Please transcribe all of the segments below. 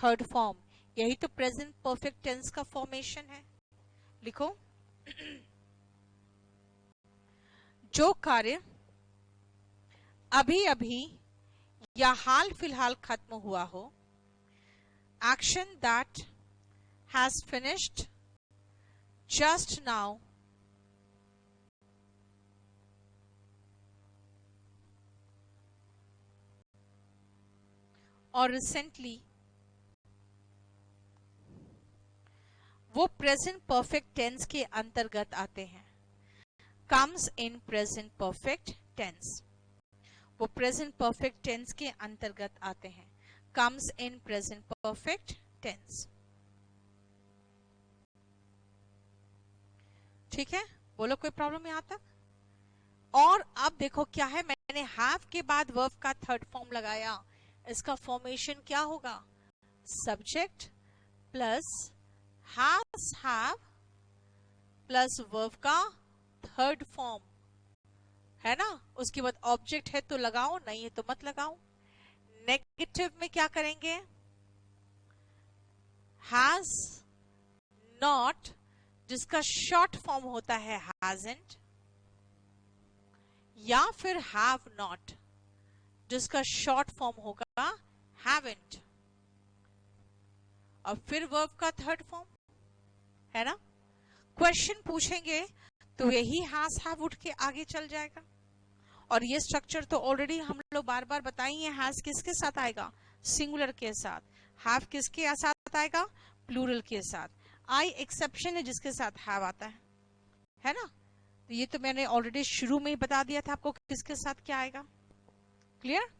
Third form, यही तो present perfect tense का फॉर्मेशन है। लिखो, जो कार्य अभी अभी या हाल फिलहाल खत्म हुआ हो, action that has finished just now और रिसेंटली, वो प्रेजेंट परफेक्ट टेंस के अंतर्गत आते हैं। Comes in present perfect tense, वो प्रेजेंट परफेक्ट टेंस के अंतर्गत आते हैं। Comes in present perfect tense. ठीक है, बोलो कोई प्रॉब्लम यहां तक? और अब देखो क्या है, मैंने हैव के बाद वर्ब का थर्ड फॉर्म लगाया, इसका फॉर्मेशन क्या होगा? Subject plus has have plus verb का थर्ड फॉर्म, है ना। उसके बाद ऑब्जेक्ट है तो लगाओ, नहीं है तो मत लगाओ। नेगेटिव में क्या करेंगे? हैज नॉट, जिसका शॉर्ट फॉर्म होता है हैजंट, या फिर हैव नॉट, जिसका शॉर्ट फॉर्म होगा हैवंट, और फिर वर्ब का थर्ड फॉर्म, है ना। क्वेश्चन पूछेंगे तो यही हैज हैव उठ के आगे चल जाएगा। और ये स्ट्रक्चर तो ऑलरेडी हम लोग बार बार बताएंगे। हैज किसके साथ आएगा? सिंगुलर के साथ। हैव किसके साथ आएगा? प्लूरल के साथ। आई एक्सेप्शन है जिसके साथ हैव आता है ना। तो ये तो मैंने ऑलरेडी शुरू में ही बता दिया था आपको किसके साथ क्या आएगा। क्लियर?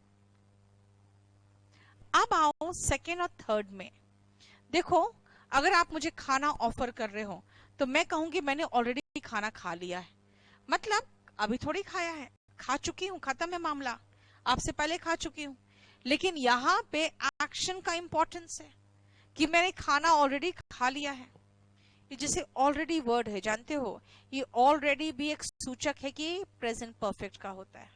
अब आओ सेकेंड और थर्ड में। देखो, अगर आप मुझे खाना ऑफर कर रहे हो तो मैं कहूंगी मैंने ऑलरेडी खाना खा लिया है, मतलब अभी थोड़ी खाया है, खा चुकी हूं, खत्म है मामला, आपसे पहले खा चुकी हूं। लेकिन यहाँ पे एक्शन का इंपॉर्टेंस है कि मैंने खाना ऑलरेडी खा लिया है। ये जैसे ऑलरेडी वर्ड है, जानते हो, ये ऑलरेडी भी एक सूचक है कि प्रेजेंट परफेक्ट का होता है,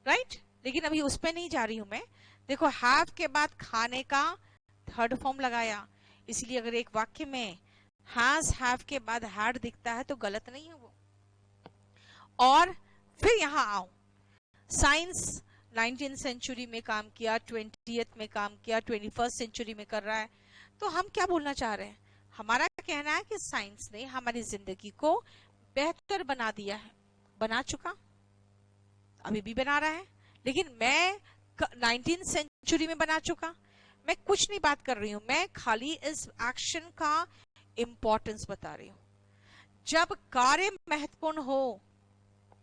राइट। लेकिन अभी उस पर नहीं जा रही हूं मैं। देखो, हैव के बाद खाने का थर्ड फॉर्म लगाया, इसलिए अगर एक वाक्य में हैज हैव के बाद हैड दिखता है तो गलत नहीं है वो। और फिर यहां आओ, साइंस 19th सेंचुरी में काम किया, 20th में काम किया, 21st सेंचुरी में कर रहा है। तो हम क्या बोलना चाह रहे हैं? हमारा कहना है कि साइंस ने हमारी जिंदगी को बेहतर बना दिया है, बना चुका, अभी भी बना रहा है। लेकिन मैं 19th सेंचुरी में बना चुका, मैं कुछ नहीं बात कर रही हूं, मैं खाली इस एक्शन का इंपॉर्टेंस बता रही हूं। जब कार्य महत्वपूर्ण हो,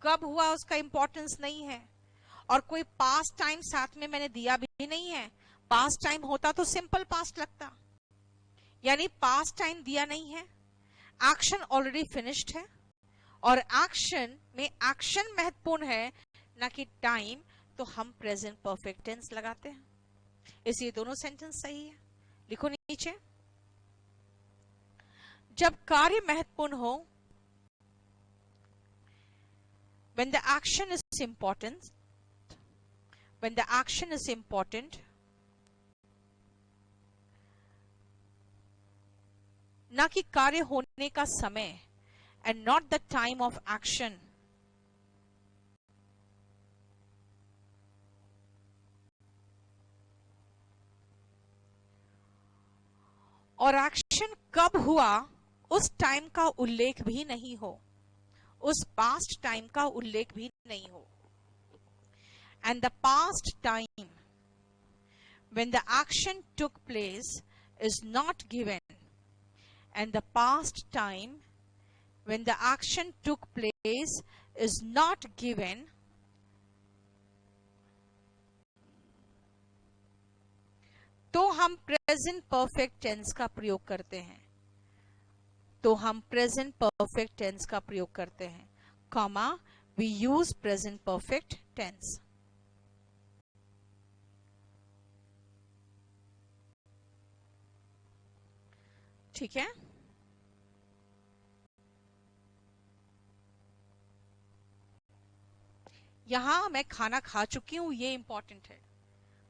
कब हुआ उसका इंपॉर्टेंस नहीं है। और कोई पास्ट टाइम साथ में मैंने दिया भी नहीं है। पास्ट टाइम होता तो सिंपल पास्ट लगता, यानी पास्ट टाइम दिया नहीं है, एक्शन ऑलरेडी फिनिश्ड है, और एक्शन में एक्शन महत्वपूर्ण है ना कि टाइम, तो हम प्रेजेंट परफेक्ट टेंस लगाते हैं। इसलिए दोनों सेंटेंस सही है। लिखो नीचे, जब कार्य महत्वपूर्ण हो, when the action is important, when the action is important, ना कि कार्य होने का समय, and not the time of action, और एक्शन कब हुआ उस टाइम का उल्लेख भी नहीं हो, उस पास्ट टाइम का उल्लेख भी नहीं हो। And the past time when the action took place is not given, and the past time when the action took place is not given, तो हम प्रेजेंट परफेक्ट टेंस का प्रयोग करते हैं, तो हम प्रेजेंट परफेक्ट टेंस का प्रयोग करते हैं, comma, we use present perfect tense. ठीक है, यहां मैं खाना खा चुकी हूं, ये इंपॉर्टेंट है।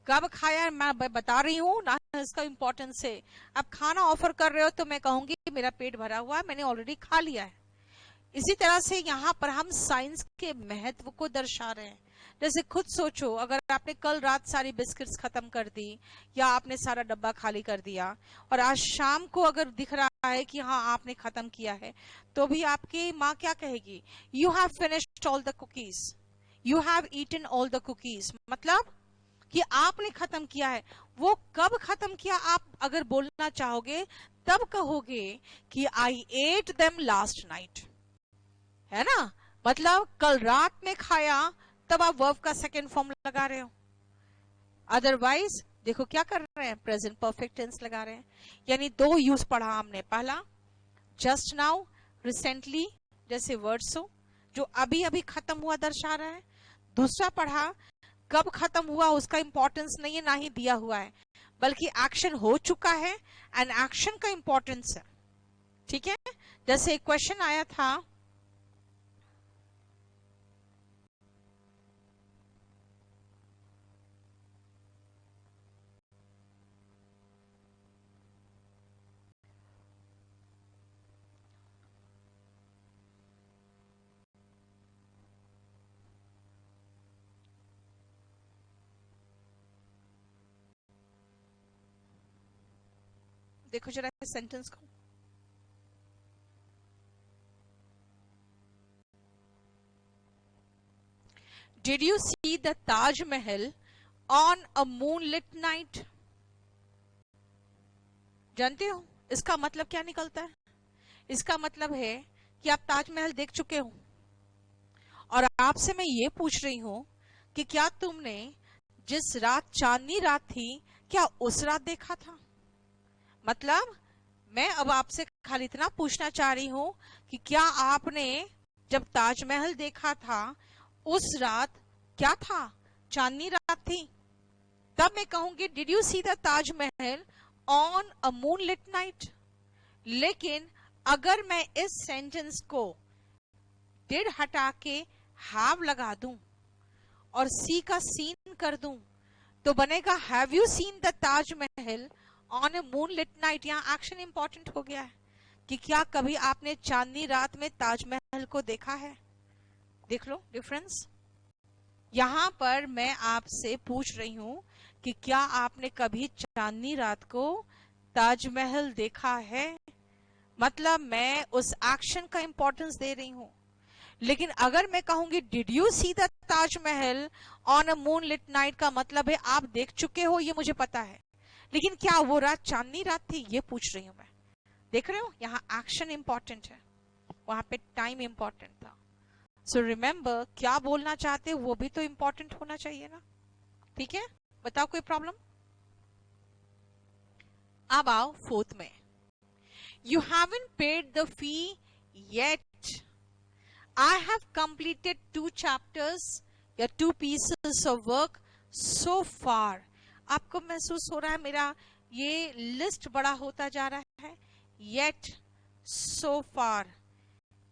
कब खाया मैं बता रही हूँ ना, इसका इंपॉर्टेंस है। अब खाना ऑफर कर रहे हो तो मैं कहूंगी मेरा पेट भरा हुआ है, मैंने ऑलरेडी खा लिया है। इसी तरह से यहाँ पर हम साइंस के महत्व को दर्शा रहे हैं। जैसे खुद सोचो, अगर आपने कल रात सारी बिस्किट्स खत्म कर दी या आपने सारा डब्बा खाली कर दिया और आज शाम को अगर दिख रहा है कि हाँ आपने खत्म किया है, तो भी आपकी माँ क्या कहेगी? You have finished all the cookies, you have eaten all the cookies, मतलब कि आपने खत्म किया है। वो कब खत्म किया आप अगर बोलना चाहोगे, तब कहोगे कि आई एट देम लास्ट नाइट, है ना? मतलब कल रात में खाया, तब आप वर्ब का सेकेंड फॉर्म लगा रहे हो। अदरवाइज देखो क्या कर रहे हैं, प्रेजेंट परफेक्ट टेंस लगा रहे हैं। यानी दो यूज पढ़ा हमने, पहला जस्ट नाउ, रिसेंटली, जैसे वर्ड्स हो जो अभी अभी खत्म हुआ दर्शा रहा है। दूसरा पढ़ा कब खत्म हुआ उसका इंपॉर्टेंस नहीं है, ना ही दिया हुआ है, बल्कि एक्शन हो चुका है एंड एक्शन का इंपॉर्टेंस है। ठीक है, जैसे एक क्वेश्चन आया था, देखो जरा सेंटेंस को। Did you see the Taj Mahal on a moonlit night? जानते हो इसका मतलब क्या निकलता है? इसका मतलब है कि आप ताजमहल देख चुके हो, और आपसे मैं ये पूछ रही हूं कि क्या तुमने जिस रात चांदनी रात थी, क्या उस रात देखा था? मतलब मैं अब आपसे खाली इतना पूछना चाह रही हूं कि क्या आपने जब ताजमहल देखा था उस रात क्या था? चांदनी रात थी। तब मैं कहूंगी did you see the Taj Mahal on a moonlit night. लेकिन अगर मैं इस सेंटेंस को डिड हटा के हैव लगा दूं और सी का सीन कर दूं, तो बनेगा have you seen the Taj Mahal on A moonlit night. यहाँ एक्शन इंपॉर्टेंट हो गया है कि क्या कभी आपने चांदनी रात में ताजमहल को देखा है? देख लो डिफरेंस। यहां पर मैं आपसे पूछ रही हूं कि क्या आपने कभी चांदनी रात को ताजमहल देखा है? मतलब मैं उस एक्शन का इंपॉर्टेंस दे रही हूं। लेकिन अगर मैं कहूंगी did you see the Taj Mahal on a moonlit night, का मतलब है आप देख चुके हो, ये मुझे पता है, लेकिन क्या वो रात चांदनी रात थी, ये पूछ रही हूं मैं। देख रहे हो, यहाँ एक्शन इंपॉर्टेंट है, वहां पे टाइम इंपॉर्टेंट था। सो रिमेंबर, क्या बोलना चाहते हो वो भी तो इंपॉर्टेंट होना चाहिए ना। ठीक है, बताओ कोई प्रॉब्लम? अब आओ फोर्थ में, you haven't paid the fee yet. I have completed 2 chapters या 2 pieces of work so far. आपको महसूस हो रहा है मेरा ये लिस्ट बड़ा होता जा रहा है? Yet, so far,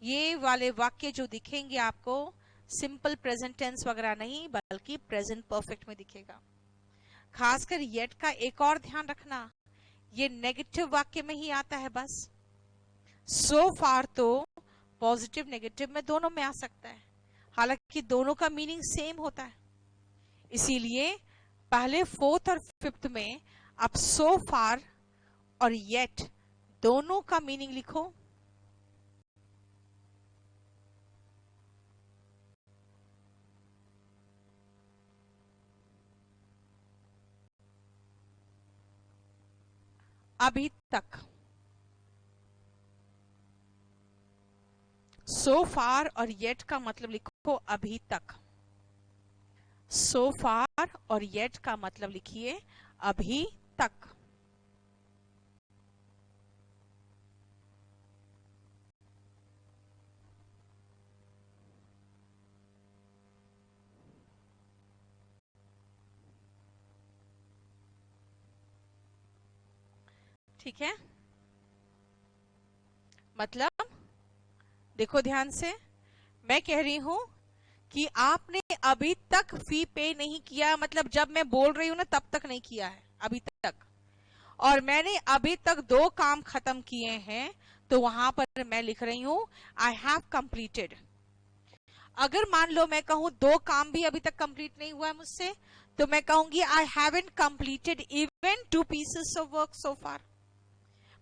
ये वाले वाक्य जो दिखेंगे आपको सिंपल प्रेजेंट टेंस वगैरह नहीं, बल्कि प्रेजेंट परफेक्ट में दिखेगा। खासकर येट का एक और ध्यान रखना, ये नेगेटिव वाक्य में ही आता है बस। सो फार तो पॉजिटिव नेगेटिव में दोनों में आ सकता है, हालांकि दोनों का मीनिंग सेम होता है। इसीलिए पहले फोर्थ और फिफ्थ में आप सो फार और येट दोनों का मीनिंग लिखो। अभी तक, सो फार और येट का मतलब लिखो अभी तक। सो फार और येट का मतलब लिखिए अभी तक। ठीक है, मतलब देखो ध्यान से, मैं कह रही हूं कि आपने अभी तक फी पे नहीं किया, मतलब जब मैं बोल रही हूं ना तब तक नहीं किया है अभी तक, और मैंने अभी तक 2 काम खत्म किए हैं, तो वहां पर मैं लिख रही हूं आई हैव कंप्लीटेड। अगर मान लो मैं कहूं 2 काम भी अभी तक कंप्लीट नहीं हुआ है मुझसे, तो मैं कहूंगी I haven't completed even 2 pieces of work so far.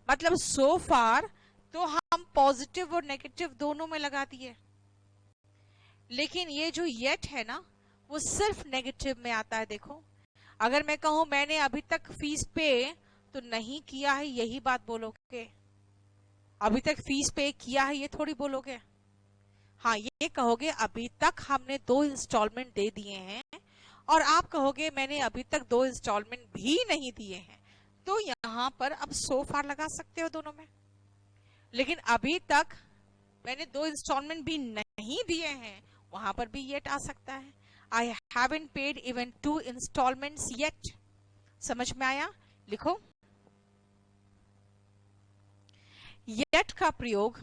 मतलब सो फार तो हम पॉजिटिव और नेगेटिव दोनों में लगा दिए, लेकिन ये जो येट है ना वो सिर्फ नेगेटिव में आता है। देखो, अगर मैं कहूं मैंने अभी तक फीस पे तो नहीं किया है, यही बात बोलोगे। अभी तक फीस पे किया है ये थोड़ी बोलोगे। हाँ, ये कहोगे अभी तक हमने 2 इंस्टॉलमेंट दे दिए हैं, और आप कहोगे मैंने अभी तक 2 इंस्टॉलमेंट भी नहीं दिए हैं, तो यहां पर अब सो फार लगा सकते हो दोनों में। लेकिन अभी तक मैंने 2 इंस्टॉलमेंट भी नहीं दिए हैं, वहां पर भी येट आ सकता है। I haven't paid even 2 instalments yet. समझ में आया? लिखो, येट का प्रयोग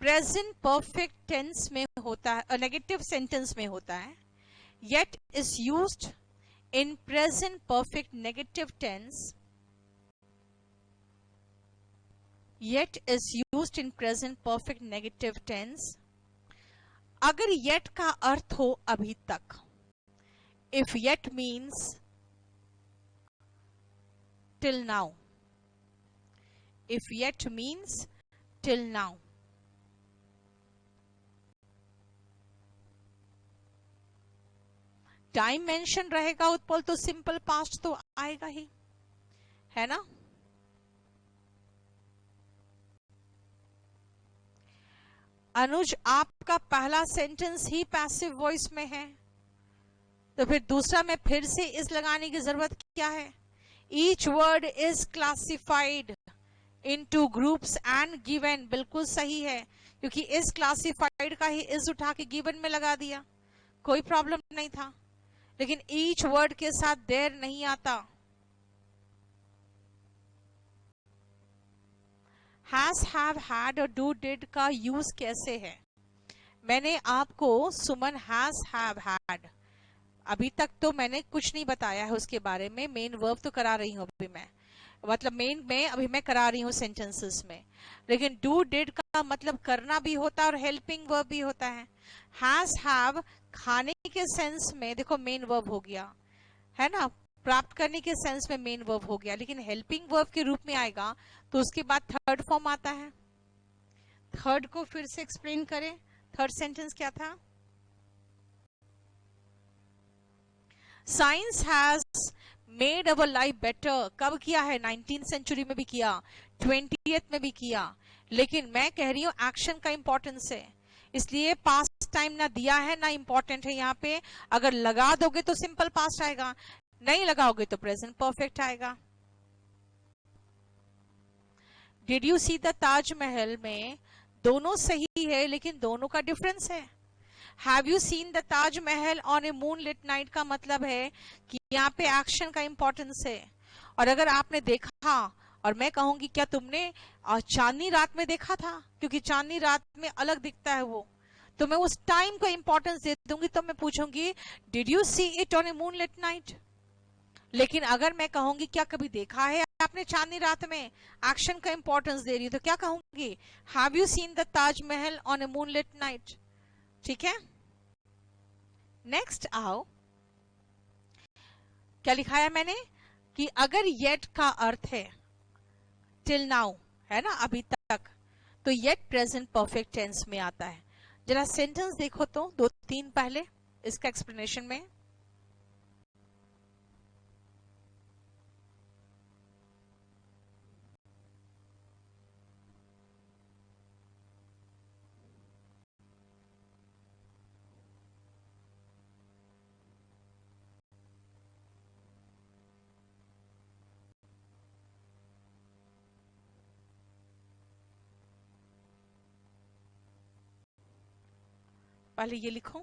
प्रेजेंट परफेक्ट टेंस में होता है, नेगेटिव सेंटेंस में होता है। Yet is used in present perfect negative tense, yet is used in present perfect negative tense अगर yet का अर्थ हो अभी तक। if yet means till now, if yet means till now, time mention रहेगा उत्पल तो सिंपल पास्ट तो आएगा ही, है ना। अनुज, आपका पहला सेंटेंस ही पैसिव वॉइस में है, तो फिर दूसरा में फिर से इस लगाने की जरूरत क्या है? Each word is classified into groups and given, बिल्कुल सही है, क्योंकि इस क्लासिफाइड का ही इस उठा के गिवन में लगा दिया, कोई प्रॉब्लम नहीं था। लेकिन ईच वर्ड के साथ देर नहीं आता। हैज, हैव, हैड और डू डिड का यूज कैसे है? मैंने आपको सुमन हैज, हैव, हैड, अभी तक तो मैंने कुछ नहीं बताया है उसके बारे में, मेन वर्ब तो करा रही हूं अभी मैं, मतलब मेन में अभी मैं करा रही हूँ सेंटेंसेस में। लेकिन डू डिड का मतलब करना भी होता है और हेल्पिंग वर्ब भी होता है। हैज, हैव खाने के सेंस में देखो मेन वर्ब हो गया, है ना, प्राप्त करने के सेंस में मेन वर्ब हो गया, लेकिन हेल्पिंग वर्ब के रूप में आएगा तो उसके बाद थर्ड फॉर्म आता है। थर्ड को फिर से एक्सप्लेन करें, थर्ड सेंटेंस क्या था? Science has made our life better. कब किया है? 19th सेंचुरी में भी किया, 20th में भी किया, लेकिन मैं कह रही हूं एक्शन का इंपॉर्टेंस है, इसलिए पास्ट टाइम ना दिया है ना इंपॉर्टेंट है यहाँ पे। अगर लगा दोगे तो सिंपल पास्ट आएगा, नहीं लगाओगे तो प्रेजेंट परफेक्ट आएगा। Did you see the Taj Mahal में दोनों सही है, लेकिन दोनों का डिफरेंस है। Have you seen the Taj Mahal on A moonlit night का मतलब है कि यहाँ पे एक्शन का इंपॉर्टेंस है। और अगर आपने देखा, और मैं कहूंगी क्या तुमने चांदनी रात में देखा था, क्योंकि चांदनी रात में अलग दिखता है वो, तो मैं उस टाइम को इंपॉर्टेंस दे दूंगी, तो मैं पूछूंगी did you see it on A moonlit night. लेकिन अगर मैं कहूंगी क्या कभी देखा है आपने चांदनी रात में, एक्शन का इंपॉर्टेंस दे रही हूं, तो क्या कहूंगी? Have you seen the Taj Mahal on A moonlit night. ठीक है, नेक्स्ट आओ, क्या लिखा है मैंने कि अगर येट का अर्थ है टिल नाउ, है ना, अभी तक, तो येट प्रेजेंट परफेक्ट टेंस में आता है। जरा सेंटेंस देखो तो 2-3 पहले इसका एक्सप्लेनेशन में। पहले ये लिखो,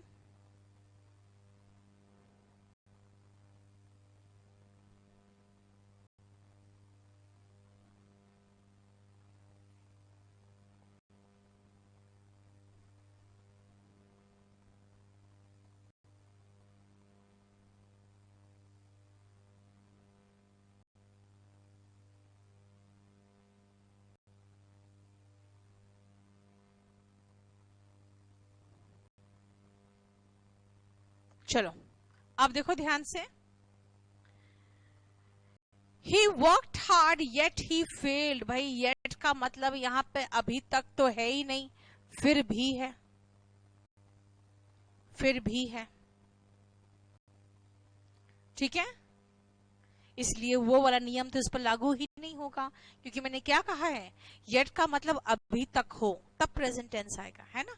चलो अब देखो ध्यान से, He worked hard yet he failed। भाई yet का मतलब यहाँ पे अभी तक तो है ही नहीं, फिर भी है, फिर भी है, ठीक है। इसलिए वो वाला नियम तो इस पर लागू ही नहीं होगा, क्योंकि मैंने क्या कहा है, yet का मतलब अभी तक हो तब प्रेजेंट टेंस आएगा, है ना।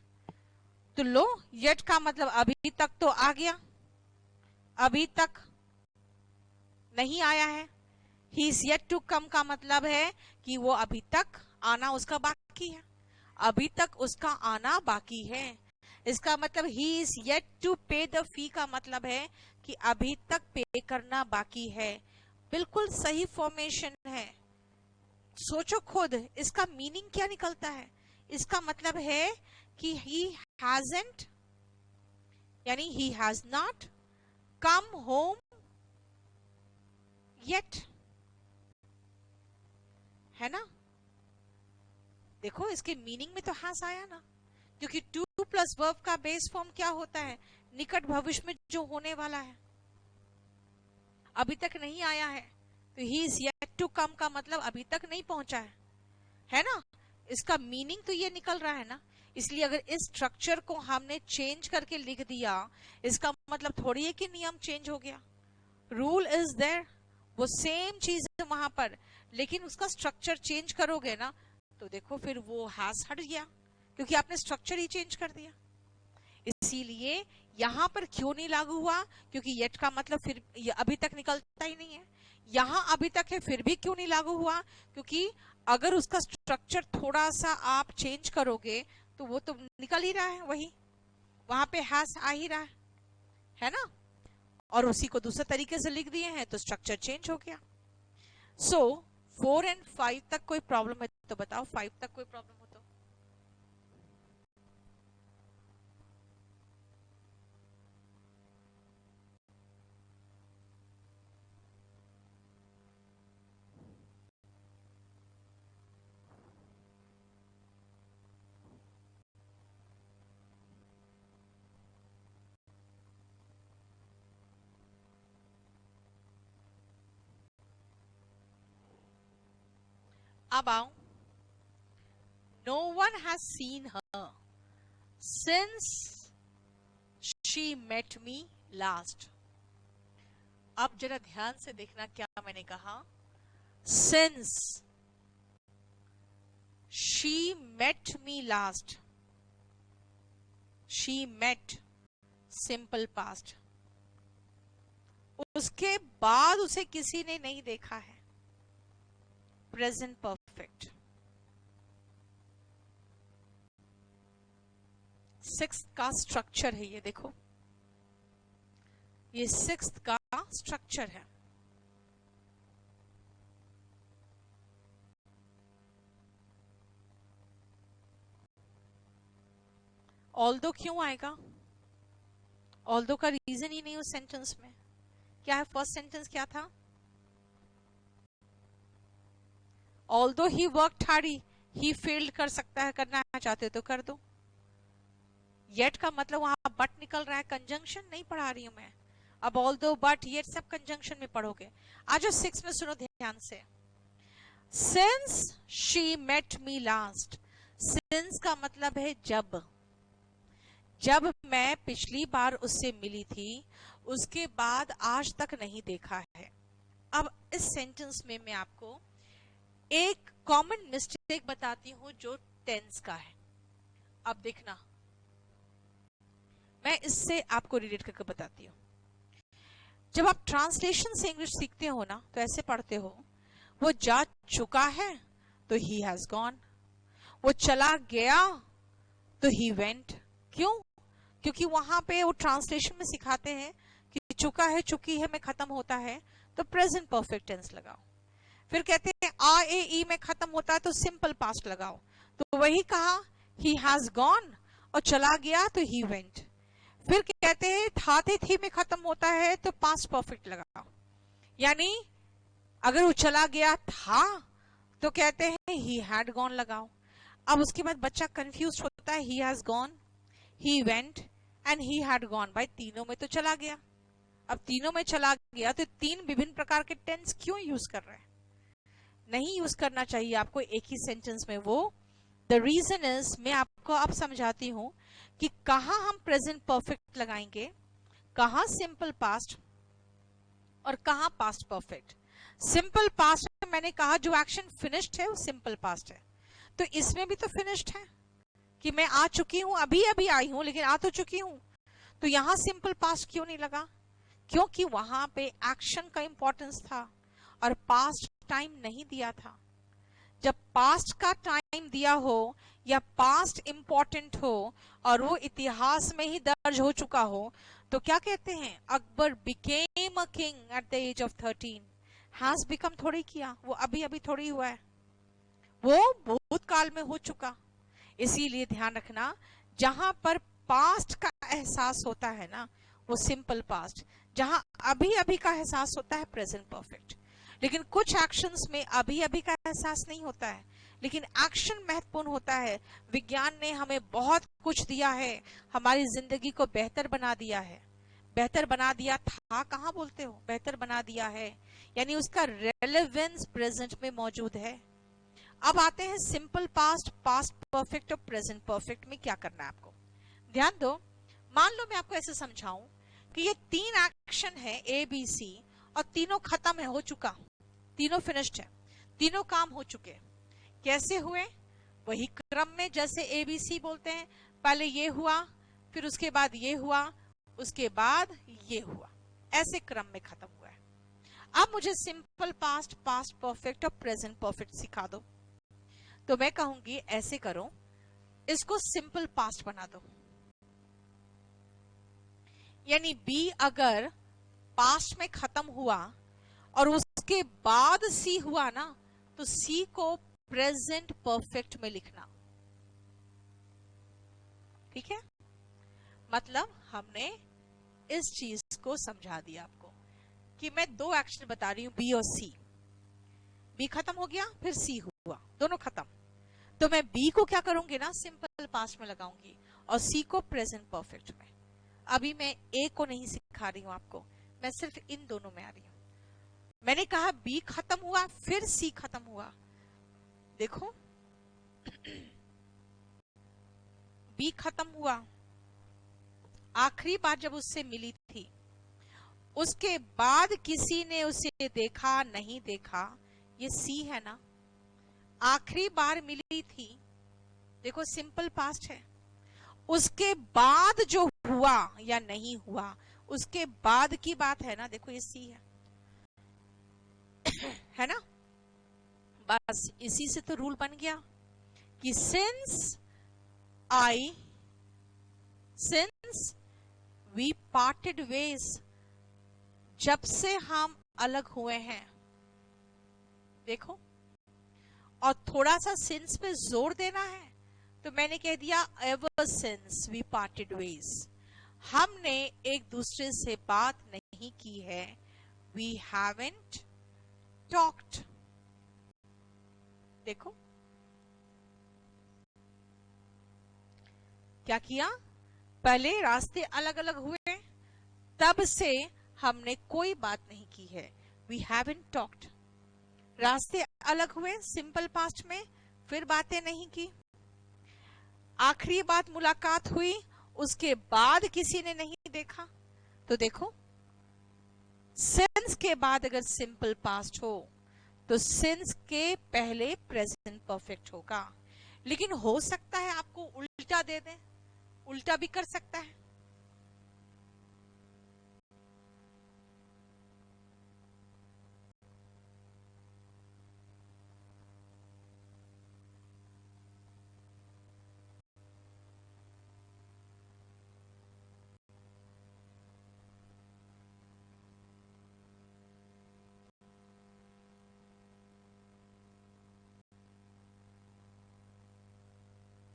तो लो yet का मतलब अभी तक तो आ गया, अभी तक नहीं आया है। He is yet to come का मतलब है कि वो अभी तक आना उसका बाकी है, अभी तक उसका आना बाकी है। इसका मतलब ही इज येट टू पे द फी का मतलब है कि अभी तक पे करना बाकी है। बिल्कुल सही फॉर्मेशन है। सोचो खुद इसका मीनिंग क्या निकलता है। इसका मतलब है कि ही हैजंट यानी he has not come home yet, है ना। देखो इसके मीनिंग में तो हास आया ना, क्योंकि टू प्लस वर्ब का बेस फॉर्म क्या होता है, निकट भविष्य में जो होने वाला है, अभी तक नहीं आया है, तो he is yet to come का मतलब अभी तक नहीं पहुंचा है ना। इसका मीनिंग तो ये निकल रहा है ना। इसलिए अगर इस स्ट्रक्चर को हमने चेंज करके लिख दिया, इसका मतलब थोड़ी है कि नियम चेंज हो गया। रूल इज देयर, वो सेम चीज है वहां पर, लेकिन उसका स्ट्रक्चर चेंज करोगे ना तो देखो फिर वो हैज हट गया, क्योंकि आपने स्ट्रक्चर ही चेंज कर दिया। इसीलिए यहां पर क्यों नहीं लागू हुआ, क्योंकि येट का मतलब फिर अभी तक निकलता ही नहीं है। यहां अभी तक है फिर भी क्यों नहीं लागू हुआ, क्योंकि अगर उसका स्ट्रक्चर थोड़ा सा आप चेंज करोगे तो वो तो निकल ही रहा है, वही वहां पे हैज आ ही रहा है ना। और उसी को दूसरे तरीके से लिख दिए हैं तो स्ट्रक्चर चेंज हो गया। सो 4 और 5 तक कोई प्रॉब्लम है तो बताओ, 5 तक कोई प्रॉब्लम हो तो। अब आओ, no one has seen her since she met me last. अब जरा ध्यान से देखना क्या मैंने कहा, since she met me last, she met simple past, उसके बाद उसे किसी ने नहीं देखा है, प्रेजेंट परफेक्ट। सिक्स्थ का स्ट्रक्चर है ये, देखो ये सिक्स्थ का स्ट्रक्चर है। ऑल्दो क्यों आएगा, ऑल्दो का रीजन ही नहीं उस सेंटेंस में। क्या है, फर्स्ट सेंटेंस क्या था, although he worked hard, he failed कर सकता है, करना चाहते हो तो कर दो। येट का मतलब वहां बट निकल रहा है, कंजंक्शन नहीं पढ़ा रही हूं मैं। अब ऑल्दो बट येट सब कंजंक्शन में पढ़ोगे। आज 6 में सुनो ध्यान से, since she met me last, since का मतलब है जब, जब मैं पिछली बार उससे मिली थी उसके बाद आज तक नहीं देखा है। अब इस सेंटेंस में मैं आपको एक कॉमन मिस्टेक बताती हूं जो टेंस का है। अब देखना, मैं इससे आपको रिलेट करके बताती हूँ। जब आप ट्रांसलेशन से इंग्लिश सीखते हो ना तो ऐसे पढ़ते हो, वो जा चुका है तो ही हैज गॉन, वो चला गया तो ही वेंट। क्यों, क्योंकि वहां पे वो ट्रांसलेशन में सिखाते हैं कि चुका है, चुकी है में खत्म होता है तो प्रेजेंट परफेक्ट टेंस लगाओ। फिर कहते हैं आ ए ई में खत्म होता है तो सिंपल पास्ट लगाओ। तो वही कहा, ही हैज गॉन और चला गया तो ही वेंट। फिर कहते हैं था थे थी में खत्म होता है तो पास्ट परफेक्ट लगाओ, यानी अगर वो चला गया था तो कहते हैं ही हैड गॉन लगाओ। अब उसके बाद बच्चा कंफ्यूज होता है, he has gone, he went, and he had gone. भाई तीनों में तो चला गया। अब तीनों में चला गया तो तीन विभिन्न प्रकार के टेंस क्यों यूज कर रहे हैं? नहीं यूज करना चाहिए आपको एक ही सेंटेंस में वो। द रीजन इज, मैं आपको अब समझाती हूं कि कहां हम प्रेजेंट परफेक्ट लगाएंगे, कहां सिंपल पास्ट और कहां पास्ट परफेक्ट। सिंपल पास्ट में मैंने कहा जो एक्शन फिनिश्ड है वो सिंपल पास्ट है, तो इसमें भी तो फिनिश्ड है कि मैं आ चुकी हूं, अभी अभी आई हूं लेकिन आ तो चुकी हूं। तो यहां सिंपल पास्ट क्यों नहीं लगा? क्योंकि वहां पे एक्शन का इंपॉर्टेंस था और पास्ट टाइम नहीं दिया था। जब पास्ट का टाइम दिया हो या पास्ट इंपॉर्टेंट हो और वो इतिहास में ही दर्ज हो चुका हो, तो क्या कहते हैं, Akbar became a king at the age of 13। Has become थोड़ी किया, वो अभी अभी थोड़ी हुआ है, वो भूतकाल में हो चुका। इसीलिए ध्यान रखना, जहां पर पास्ट का एहसास होता है ना वो सिंपल पास्ट, जहां अभी अभी का एहसास होता है प्रेजेंट परफेक्ट। लेकिन कुछ एक्शंस में अभी अभी का एहसास नहीं होता है, लेकिन एक्शन महत्वपूर्ण होता है। विज्ञान ने हमें बहुत कुछ दिया है, हमारी जिंदगी को बेहतर बना दिया है। बेहतर बना दिया था कहाँ बोलते हो, बेहतर बना दिया है, यानी उसका रेलेवेंस प्रेजेंट में मौजूद है। अब आते हैं सिंपल पास्ट, पास्ट परफेक्ट और प्रेजेंट परफेक्ट में क्या करना है आपको। ध्यान दो, मान लो मैं आपको ऐसे समझाऊं कि ये तीन एक्शन है ए बी सी और तीनों खत्म है, हो चुका, तीनों फिनिश्ड है, तीनों काम हो चुके। कैसे हुए? वही क्रम में जैसे ए बी सी बोलते हैं, पहले ये हुआ, फिर उसके बाद ये हुआ, उसके बाद ये हुआ, ऐसे क्रम में खत्म हुआ है। अब मुझे सिंपल पास्ट, पास्ट परफेक्ट और प्रेजेंट परफेक्ट सिखा दो। तो मैं कहूंगी ऐसे करो, इसको सिंपल पास्ट बना दो। यानी बी अगर पास्ट में खत्म हुआ और उसके बाद सी हुआ ना, तो सी को प्रेजेंट परफेक्ट में लिखना। ठीक है? मतलब हमने इस चीज को समझा दिया आपको कि मैं दो एक्शन बता रही हूं, बी और सी। बी खत्म हो गया, फिर सी हुआ, दोनों खत्म। तो मैं बी को क्या करूंगी ना, सिंपल पास्ट में लगाऊंगी और सी को प्रेजेंट परफेक्ट में। अभी मैं ए को नहीं सिखा रही हूं आपको, मैं सिर्फ इन दोनों में आ रही हूं। मैंने कहा बी खत्म हुआ फिर सी खत्म हुआ। देखो बी खत्म हुआ, आखिरी बार जब उससे मिली थी, उसके बाद किसी ने उसे देखा नहीं देखा, ये सी है ना। आखिरी बार मिली थी, देखो सिंपल पास्ट है। उसके बाद जो हुआ या नहीं हुआ, उसके बाद की बात है ना, देखो ये सी है है ना। बस इसी से तो रूल बन गया कि सिंस वी पार्टेड वेज, जब से हम अलग हुए हैं। देखो, और थोड़ा सा सिंस पे जोर देना है, तो मैंने कह दिया ever since we parted ways, हमने एक दूसरे से बात नहीं की है। We haven't talked. देखो क्या किया, पहले रास्ते अलग अलग हुए, तब से हमने कोई बात नहीं की है। वी हैवंट टॉक्ड, रास्ते अलग हुए सिंपल पास्ट में, फिर बातें नहीं की। आखिरी बात मुलाकात हुई, उसके बाद किसी ने नहीं देखा। तो देखो, सिंस के बाद अगर सिंपल पास्ट हो तो सिंस के पहले प्रेजेंट परफेक्ट होगा। लेकिन हो सकता है आपको उल्टा दे दें, उल्टा भी कर सकता है।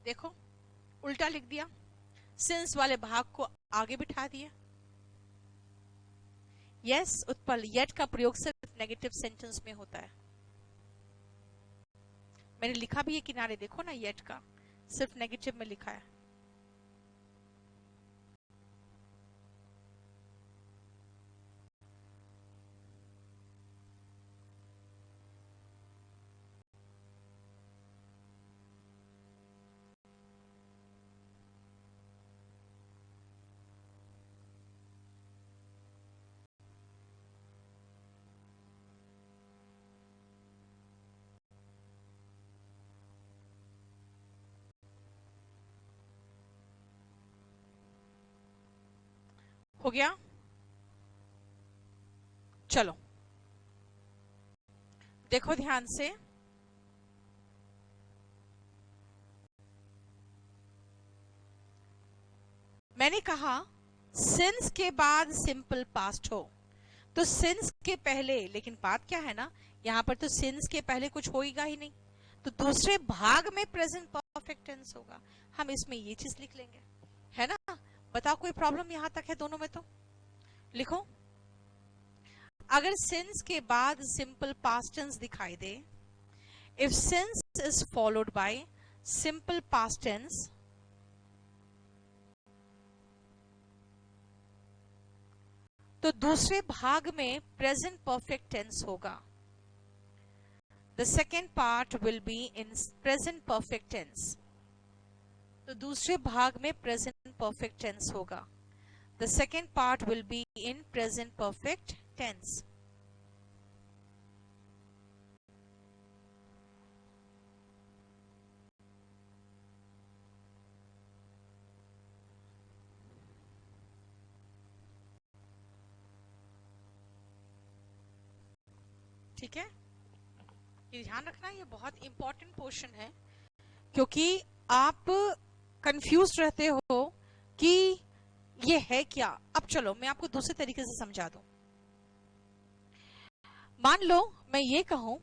देखो उल्टा लिख दिया, सिंस वाले भाग को आगे बिठा दिया। यस उत्पल, येट का प्रयोग सिर्फ नेगेटिव सेंटेंस में होता है। मैंने लिखा भी है किनारे, देखो ना, येट का सिर्फ नेगेटिव में लिखा है। हो गया? चलो देखो ध्यान से, मैंने कहा सिंस के बाद सिंपल पास्ट हो, तो सिंस के पहले, लेकिन बात क्या है ना, यहां पर तो सिंस के पहले कुछ होएगा ही नहीं, तो दूसरे भाग में प्रेजेंट परफेक्ट टेंस होगा। हम इसमें ये चीज लिख लेंगे, है ना? बताओ कोई प्रॉब्लम यहां तक है दोनों में? तो लिखो, अगर सिंस के बाद सिंपल पास्ट टेंस दिखाई दे, if since is followed by simple past tense, तो दूसरे भाग में प्रेजेंट परफेक्ट टेंस होगा। The second part will be in present perfect tense. तो दूसरे भाग में present perfect tense होगा। The second part will be in present perfect tense. ठीक है, ये ध्यान रखना, ये बहुत इंपॉर्टेंट पोर्शन है, क्योंकि आप कंफ्यूज रहते हो कि ये है क्या। अब चलो मैं आपको दूसरे तरीके से समझा दूं। मान लो मैं ये कहूं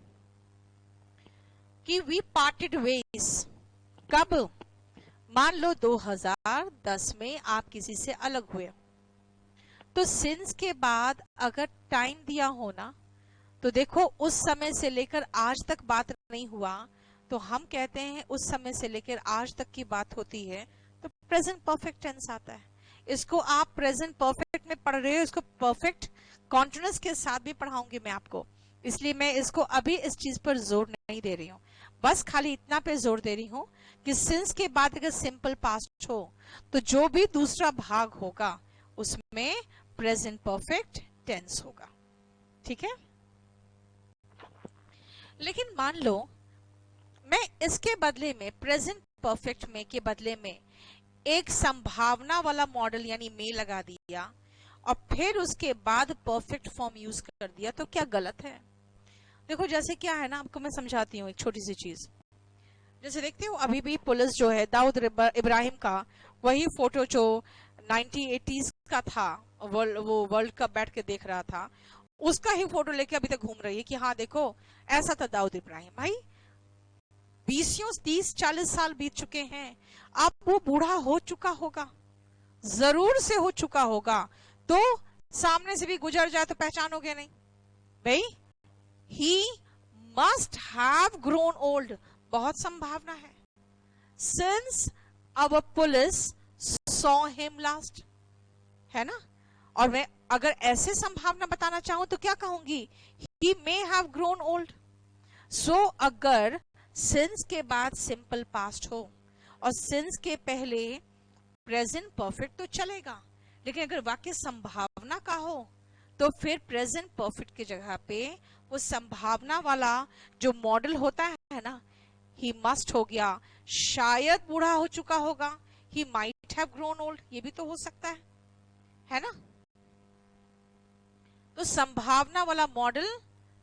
कि वी पार्टेड वेज, कब? मान लो 2010 में आप किसी से अलग हुए, तो सिंस के बाद अगर टाइम दिया हो ना, तो देखो उस समय से लेकर आज तक बात नहीं हुआ, तो हम कहते हैं उस समय से लेकर आज तक की बात होती है, तो प्रेजेंट परफेक्ट टेंस आता है। इसको आप प्रेजेंट परफेक्ट में पढ़ रहे हो, इसको परफेक्ट कॉन्टिन्यूअस के साथ भी पढ़ाऊंगी मैं आपको, इसलिए मैं इसको अभी इस चीज पर जोर नहीं दे रही हूँ। बस खाली इतना पे जोर दे रही हूँ कि सिंस के बाद अगर सिंपल पास्ट हो, तो जो भी दूसरा भाग होगा उसमें प्रेजेंट परफेक्ट टेंस होगा। ठीक है, लेकिन मान लो मैं इसके बदले में, प्रेजेंट परफेक्ट में के बदले में एक संभावना वाला मॉडल यानी में लगा दिया और फिर उसके बाद परफेक्ट फॉर्म यूज कर दिया, तो क्या गलत है? देखो जैसे क्या है ना, आपको मैं समझाती हूँ एक छोटी सी चीज। जैसे देखते हो अभी भी पुलिस जो है दाऊद इब्राहिम का वही फोटो जो 1980s का था, वो वर्ल्ड कप बैठ के देख रहा था, उसका ही फोटो लेके अभी तक घूम रही है कि हाँ देखो ऐसा था दाऊद इब्राहिम। भाई 20-30-40 साल बीत चुके हैं, अब वो बूढ़ा हो चुका होगा, जरूर से हो चुका होगा, तो सामने से भी गुजर जाए तो पहचानोगे नहीं भाई। ही मस्ट हैव ग्रोन ओल्ड, बहुत संभावना है, since our police saw him last, है ना? और मैं अगर ऐसे संभावना बताना चाहूं तो क्या कहूंगी? ही मे हैव ग्रोन ओल्ड। सो अगर सिंस के बाद सिंपल पास्ट हो और सिंस के पहले प्रेजेंट परफेक्ट तो चलेगा, लेकिन अगर वाक्य संभावना का हो तो फिर प्रेजेंट परफेक्ट की जगह पे वो संभावना वाला जो मॉडल होता है ना, ही मस्ट हो गया, शायद बूढ़ा हो चुका होगा, he might have grown old, ये भी तो हो सकता है ना? तो संभावना वाला मॉडल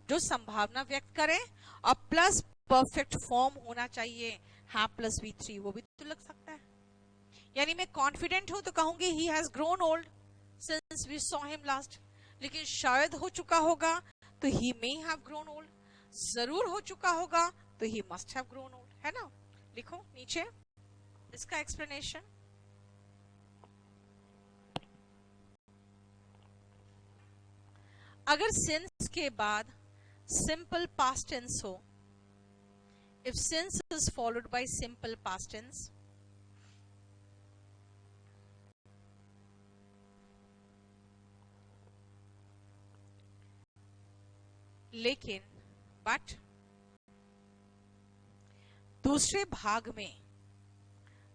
जो संभावना व्यक्त करे और प्लस परफेक्ट फॉर्म होना चाहिए, हाँ प्लस V3, वो भी तो लग सकता है। यानी मैं कॉन्फिडेंट हूं तो कहूंगी he has grown old since we saw him last, लेकिन शायद हो चुका होगा तो he may have grown old, जरूर हो चुका होगा तो he must have grown old, है ना? लिखो नीचे इसका एक्सप्लेनेशन। अगर सिंस के बाद सिंपल पास्ट टेंस हो, if since is followed by simple past tense, लेकिन बट दूसरे भाग में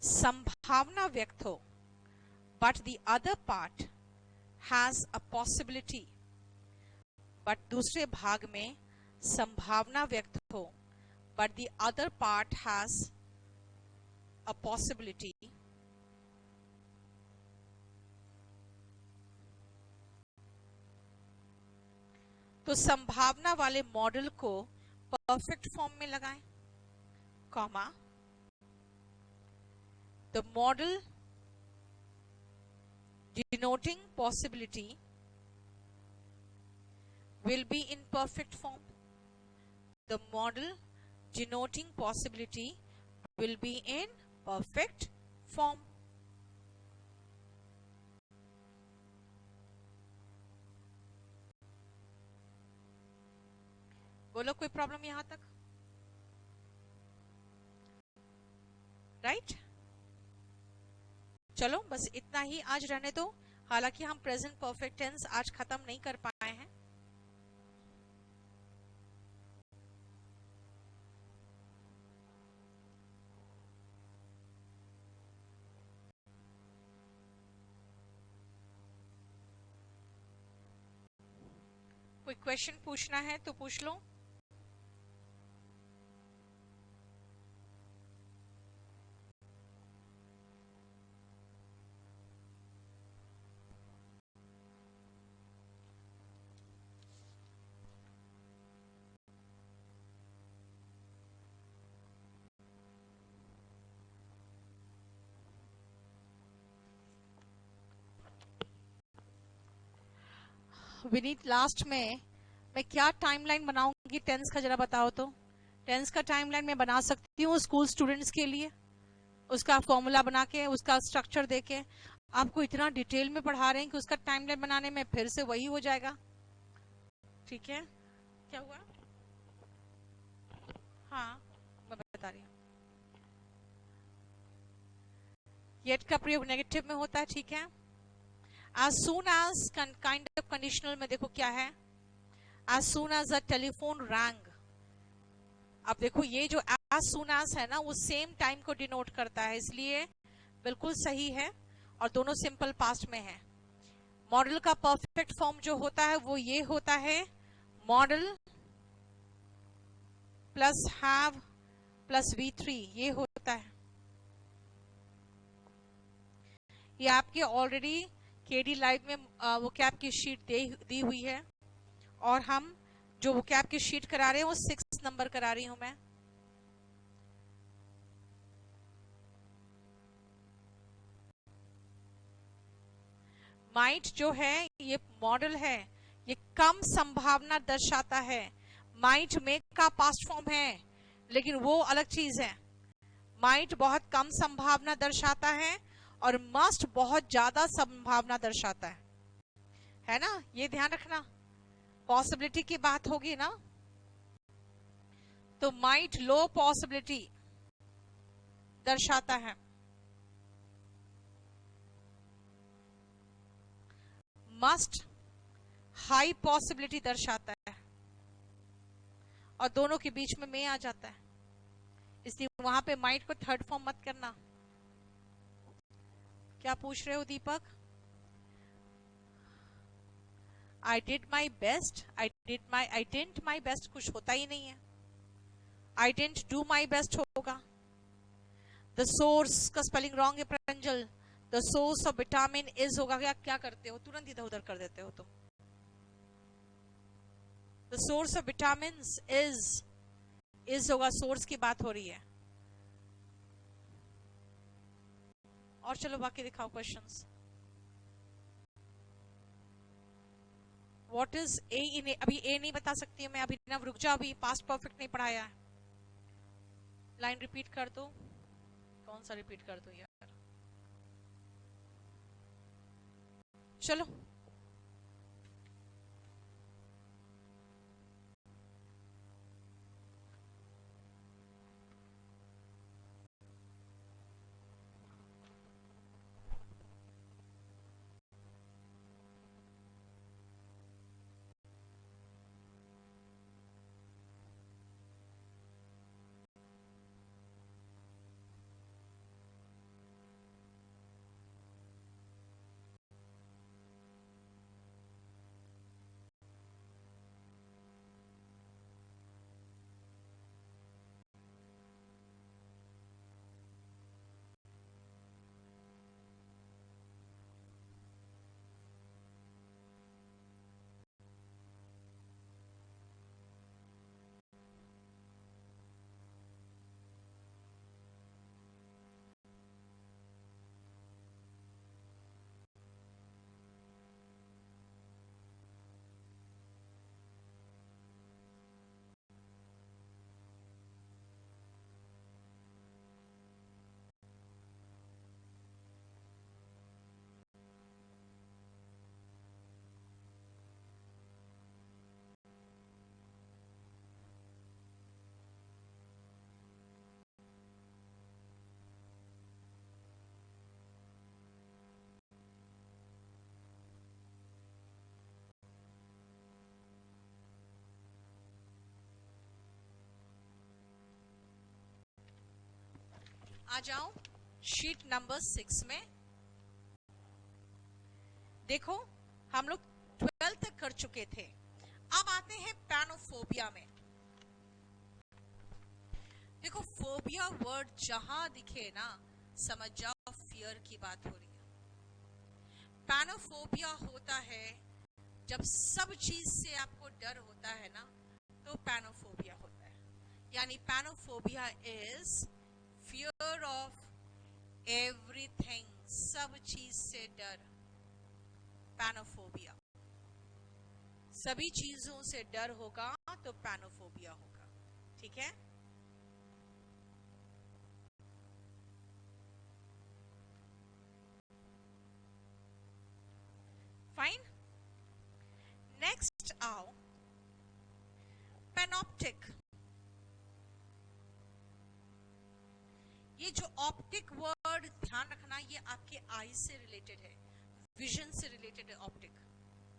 संभावना व्यक्त हो, but the other part has a possibility, but दूसरे भाग में संभावना व्यक्त हो but the other part has a possibility, तो संभावना वाले मॉडल को परफेक्ट फॉर्म में लगाएं, comma the model denoting possibility will be in perfect form. The model denoting possibility will be in perfect form. बोलो कोई प्रॉब्लम यहां तक? राइट? चलो बस इतना ही आज रहने दो। हालांकि हम प्रेजेंट परफेक्ट टेंस आज खत्म नहीं कर पाए हैं। कोई क्वेश्चन पूछना है तो पूछ लो। विनीत, लास्ट में मैं क्या टाइमलाइन बनाऊंगी टेंस का, जरा बताओ तो। टेंस का टाइमलाइन मैं बना सकती हूँ स्कूल स्टूडेंट्स के लिए, उसका फॉर्मूला बना के, उसका स्ट्रक्चर देके। आपको इतना डिटेल में पढ़ा रहे हैं कि उसका टाइमलाइन बनाने में फिर से वही हो जाएगा। ठीक है, क्या हुआ? हाँ, मैं बता रही हूँ। येट का प्रयोग नेगेटिव में होता है, ठीक है। as soon as kind of conditional में देखो क्या है, as soon as a telephone rang। अब देखो ये जो as soon as है ना, वो सेम टाइम को डिनोट करता है, इसलिए बिल्कुल सही है और दोनों सिंपल पास्ट में है। मॉडल का परफेक्ट फॉर्म जो होता है वो ये होता है, model plus have plus V3, ये होता है। ये आपके ऑलरेडी केडी लाइव में वो कैब की शीट दी हुई है, और हम जो वो कैब की शीट करा रहे हैं वो 6 नंबर करा रही हूं मैं। माइट जो है ये मॉडल है, ये कम संभावना दर्शाता है। माइट मेक का पास्ट फॉर्म है, लेकिन वो अलग चीज है। माइट बहुत कम संभावना दर्शाता है और मस्ट बहुत ज्यादा संभावना दर्शाता है ना, ये ध्यान रखना। पॉसिबिलिटी की बात होगी ना, तो माइट लो पॉसिबिलिटी दर्शाता है, मस्ट हाई पॉसिबिलिटी दर्शाता है, और दोनों के बीच में आ जाता है, इसलिए वहां पे माइट को थर्ड फॉर्म मत करना। क्या पूछ रहे हो Deepak? I did my best, I didn't my best कुछ होता ही नहीं है, I didn't do my best होगा। द सोर्स का स्पेलिंग रॉन्ग है Pranjal, the source of vitamin is होगा। क्या करते हो, तुरंत इधर उधर कर देते हो तुम। The source of vitamin is होगा, सोर्स की बात हो रही है। और चलो बाकी दिखाओ क्वेश्चंस। व्हाट इज ए इन, अभी ए नहीं बता सकती हूँ मैं अभी ना, रुक जाओ, अभी पास्ट परफेक्ट नहीं पढ़ाया है। लाइन रिपीट कर दो। कौन सा रिपीट कर दो यार, चलो। आ जाओ शीट नंबर 6 में। देखो हम लोग 12 तक कर चुके थे, अब आते हैं पैनोफोबिया में। देखो फोबिया वर्ड जहां दिखे ना, समझ जाओ फियर की बात हो रही है। पैनोफोबिया होता है जब सब चीज से आपको डर होता है ना, तो पैनोफोबिया होता है। यानी पैनोफोबिया इज फियर ऑफ एवरीथिंग, सब चीज से डर। पैनोफोबिया, सभी चीजों से डर होगा तो पैनोफोबिया होगा। ठीक है, फाइन। नेक्स्ट आओ पैनॉप्टिक। ये जो ऑप्टिक वर्ड ध्यान रखना, ये आपके आई से रिलेटेड है, विजन से रिलेटेड है। ऑप्टिक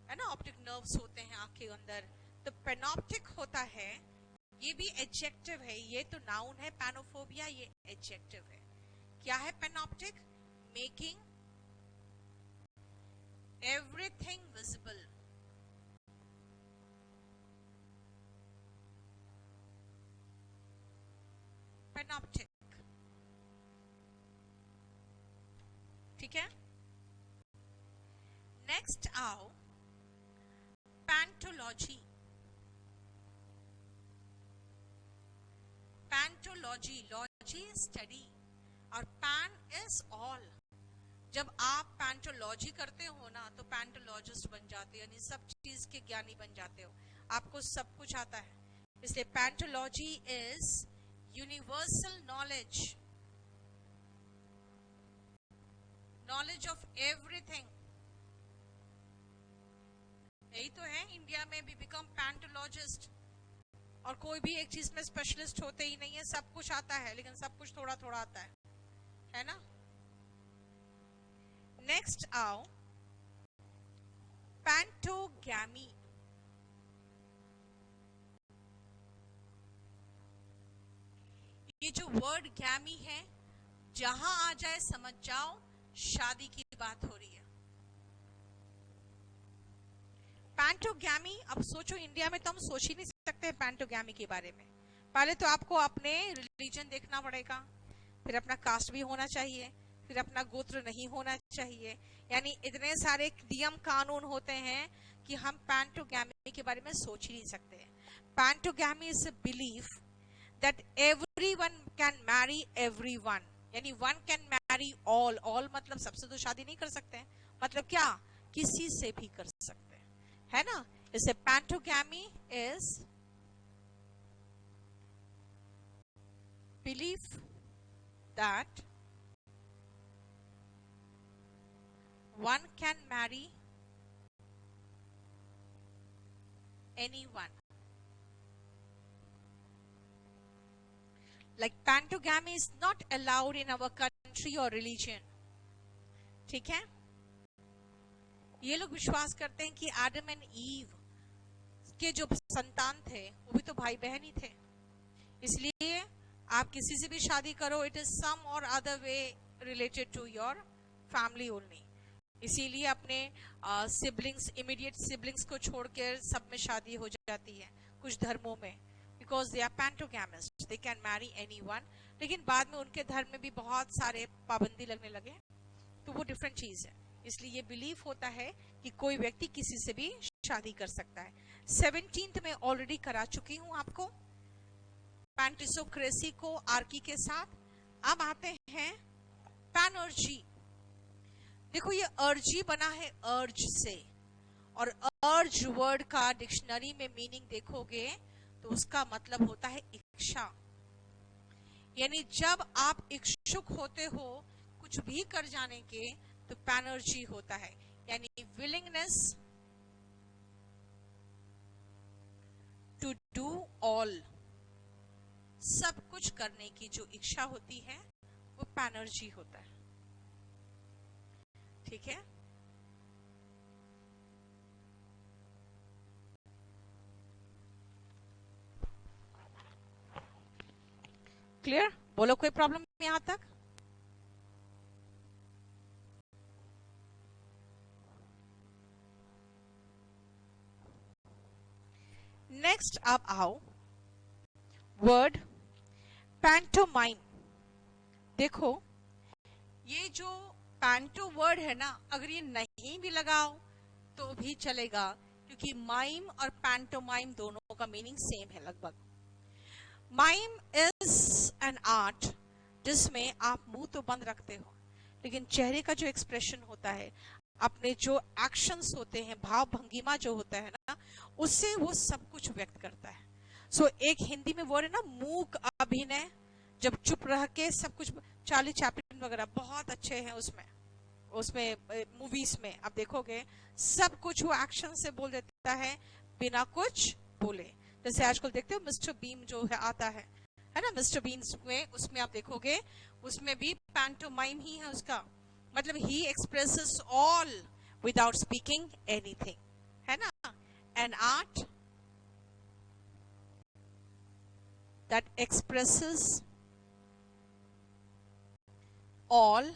है ना, ऑप्टिक नर्व्स होते हैं आंख के अंदर। तो पैनॉप्टिक होता है, ये भी एडजेक्टिव है, ये तो नाउन है पैनोफोबिया, ये एडजेक्टिव है। क्या है panoptic? Making everything visible. Panoptic, ठीक है। नेक्स्ट आओ पैंटोलॉजी। पैंटोलॉजी, लॉजी स्टडी और पैन इज ऑल। जब आप पैंटोलॉजी करते हो ना, तो पैंटोलॉजिस्ट बन जाते हो, यानी सब चीज के ज्ञानी बन जाते हो, आपको सब कुछ आता है। इसलिए pantology is universal knowledge, knowledge of everything. यही तो है, इंडिया में भी बिकम पैंटोलॉजिस्ट। और कोई भी एक चीज में स्पेशलिस्ट होते ही नहीं है, सब कुछ आता है, लेकिन सब कुछ थोड़ा थोड़ा आता है ना। नेक्स्ट आओ पैंटोगैमी। ये जो वर्ड गैमी है, जहां आ जाए समझ जाओ शादी की बात हो रही है। पैंटोगैमी, अब सोचो इंडिया में तो हम सोच ही नहीं सकते पैंटोगैमी के बारे में। पहले तो आपको अपने रिलीजन देखना पड़ेगा, फिर अपना कास्ट भी होना चाहिए, फिर अपना गोत्र नहीं होना चाहिए। यानी इतने सारे नियम कानून होते हैं कि हम पैंटोगैमी के बारे में सोच ही नहीं सकते। Pantogamy is a belief that everyone can marry everyone, यानी one can marry all। all मतलब सबसे तो शादी नहीं कर सकते हैं, मतलब क्या, किसी से भी कर सकते हैं, है ना। इसे पैंटोगैमी is belief that one can marry anyone। Like pantogamy is not allowed in our country or religion। ठीक है, ये लोग विश्वास करते हैं कि आदम एंड ईव के जो संतान थे वो भी तो भाई बहन ही थे, इसलिए आप किसी से भी शादी करो, it is some or other way related to your family only. इसीलिए अपने सिबलिंग्स, इमीडिएट सिबलिंग्स को छोड़कर सब में शादी हो जाती है कुछ धर्मों में, because they are pentagamists, they can marry anyone। लेकिन बाद में उनके धर्म में भी बहुत सारे पाबंदी लगने लगे, तो वो डिफरेंट चीज है। इसलिए ये बिलीफ होता है कि कोई व्यक्ति किसी से भी शादी कर सकता है। 17th में ऑलरेडी करा चुकी हूं आपको पैंटिसोक्रेसी को आर्की के साथ। अब आते हैं पैनर्जी। देखो ये अर्जी बना है अर्ज से, और अर्ज वर्ड का डिक्शनरी में मीनिंग देखोगे तो उसका मतलब होता है इच्छा। यानी जब आप इच्छुक होते हो कुछ भी कर जाने के, तो पैनर्जी होता है, यानी विलिंगनेस टू डू ऑल, सब कुछ करने की जो इच्छा होती है वो पैनर्जी होता है। ठीक है, क्लियर? बोलो कोई प्रॉब्लम यहां तक? नेक्स्ट आप आओ वर्ड पैंटोमाइम। देखो ये जो पैंटो वर्ड है ना, अगर ये नहीं भी लगाओ तो भी चलेगा, क्योंकि माइम और पैंटोमाइम दोनों का मीनिंग सेम है लगभग। माइम इज एन आर्ट जिसमें आप मुंह तो बंद रखते हो, लेकिन चेहरे का जो एक्सप्रेशन होता है, अपने जो एक्शंस होते हैं, भाव भंगिमा जो होता है ना, उससे वो सब कुछ व्यक्त करता है। सो एक हिंदी में वर्ड है ना, मूक अभिनय, जब चुप रह के सब कुछ। चार्ली चैपलिन वगैरह बहुत अच्छे हैं उसमें मूवीज में आप देखोगे सब कुछ वो एक्शन से बोल देता है बिना कुछ बोले। जैसे आजकल देखते हो मिस्टर बीन जो है आता है ना, मिस्टर बीन में, उसमें आप देखोगे उसमें भी पैंटोमाइम ही है उसका, मतलब ही expresses all without speaking anything, है ना। An art that expresses all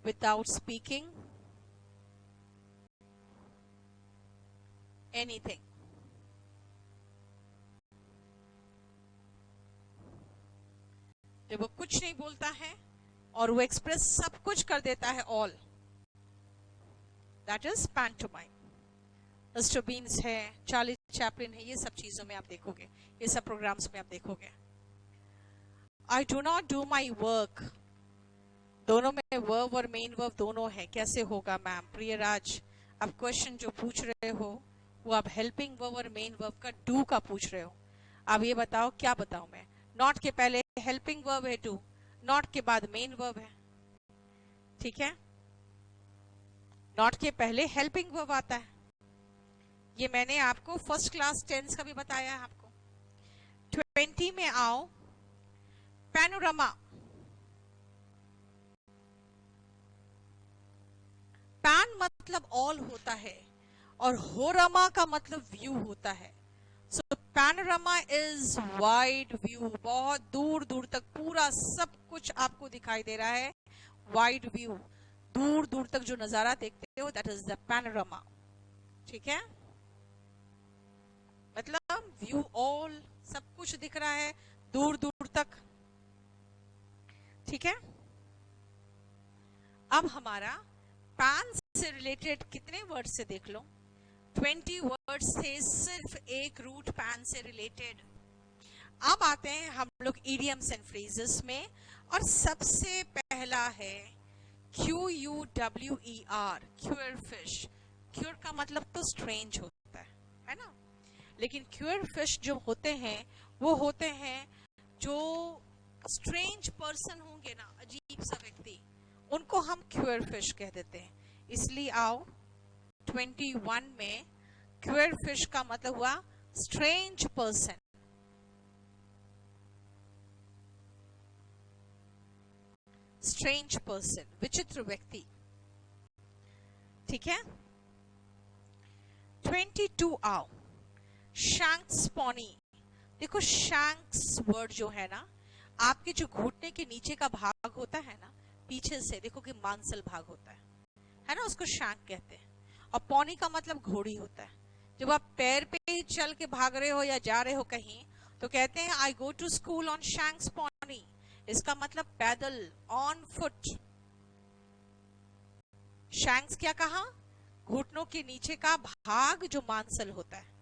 without speaking anything। जब वो कुछ नहीं बोलता है और वो एक्सप्रेस सब कुछ कर देता है, all, that is pantomime. Mister beans है, चार्ली चैपलिन है, ये सब चीजों में आप देखोगे, ये सब प्रोग्राम्स में आप देखोगे। I do not do my work, दोनों में वर्ब और मेन वर्ब दोनों है, कैसे होगा मैम? प्रियराज आप क्वेश्चन जो पूछ रहे हो वो आप हेल्पिंग वर्ब और मेन वर्ब का डू का पूछ रहे हो। अब ये बताओ क्या बताऊं मैं? नॉट के पहले हेल्पिंग वर्ब है डू, नॉट के बाद मेन वर्ब है, ठीक है। नॉट के पहले हेल्पिंग वर्ब आता है, ये मैंने आपको फर्स्ट क्लास टेंस का भी बताया है आपको। 20 में आओ, पैनोरामा। पैन मतलब ऑल होता है और होरामा का मतलब व्यू होता है। सो पैनोरामा इज वाइड व्यू, बहुत दूर दूर तक पूरा सब कुछ आपको दिखाई दे रहा है, वाइड व्यू, दूर दूर तक जो नजारा देखते हो, दैट इज द पैनोरामा, ठीक है। मतलब व्यू ऑल, सब कुछ दिख रहा है दूर दूर तक, ठीक है। अब हमारा पैन से रिलेटेड कितने वर्ड से देख लो, 20 वर्ड से सिर्फ एक रूट पैन से रिलेटेड। अब आते हैं हम लोग इडियम्स एंड फ्रेजेस में, और सबसे पहला है QUWER, क्यूर फिश। क्यूर का मतलब तो स्ट्रेंज होता है ना, लेकिन क्यूर फिश जो होते हैं वो होते हैं जो स्ट्रेंज पर्सन होंगे ना, अजीब सा व्यक्ति, उनको हम क्यूर फिश कह देते हैं। इसलिए आओ 21 में क्यूर फिश का मतलब हुआ स्ट्रेंज पर्सन, स्ट्रेंज पर्सन, विचित्र व्यक्ति, ठीक है। 22 आओ, शैंक्स पॉनी। देखो शैंक्स वर्ड जो है ना, आपके जो घुटने के नीचे का भाग होता है ना, पीछे से देखो कि मांसल भाग होता है ना, उसको शैंक कहते हैं। और पॉनी का मतलब घोड़ी होता है। जब आप पैर पे ही चल के भाग रहे हो या जा रहे हो कहीं, तो कहते हैं I go to school on shanks pony, इसका मतलब पैदल, ऑन फुट। शैंक्स क्या कहा? घुटनों के नीचे का भाग जो मांसल होता है,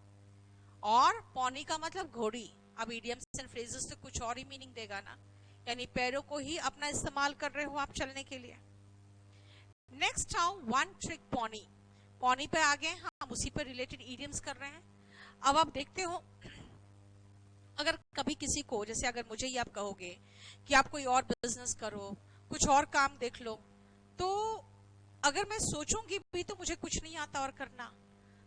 और पॉनी का मतलब घोड़ी। अब इडियम्स एंड फ्रेजेस तो कुछ और ही मीनिंग देगा ना, यानी पैरों को ही अपना इस्तेमाल कर रहे हो आप चलने के लिए। नेक्स्ट आओ, वन ट्रिक पॉनी। पॉनी पे आ गए हम, उसी पर रिलेटेड इडियम्स कर रहे हैं। अब आप देखते हो, अगर कभी किसी को, जैसे अगर मुझे ही आप कहोगे कि आप कोई और बिजनेस करो, कुछ और काम देख लो, तो अगर मैं सोचूंगी भी तो मुझे कुछ नहीं आता और करना,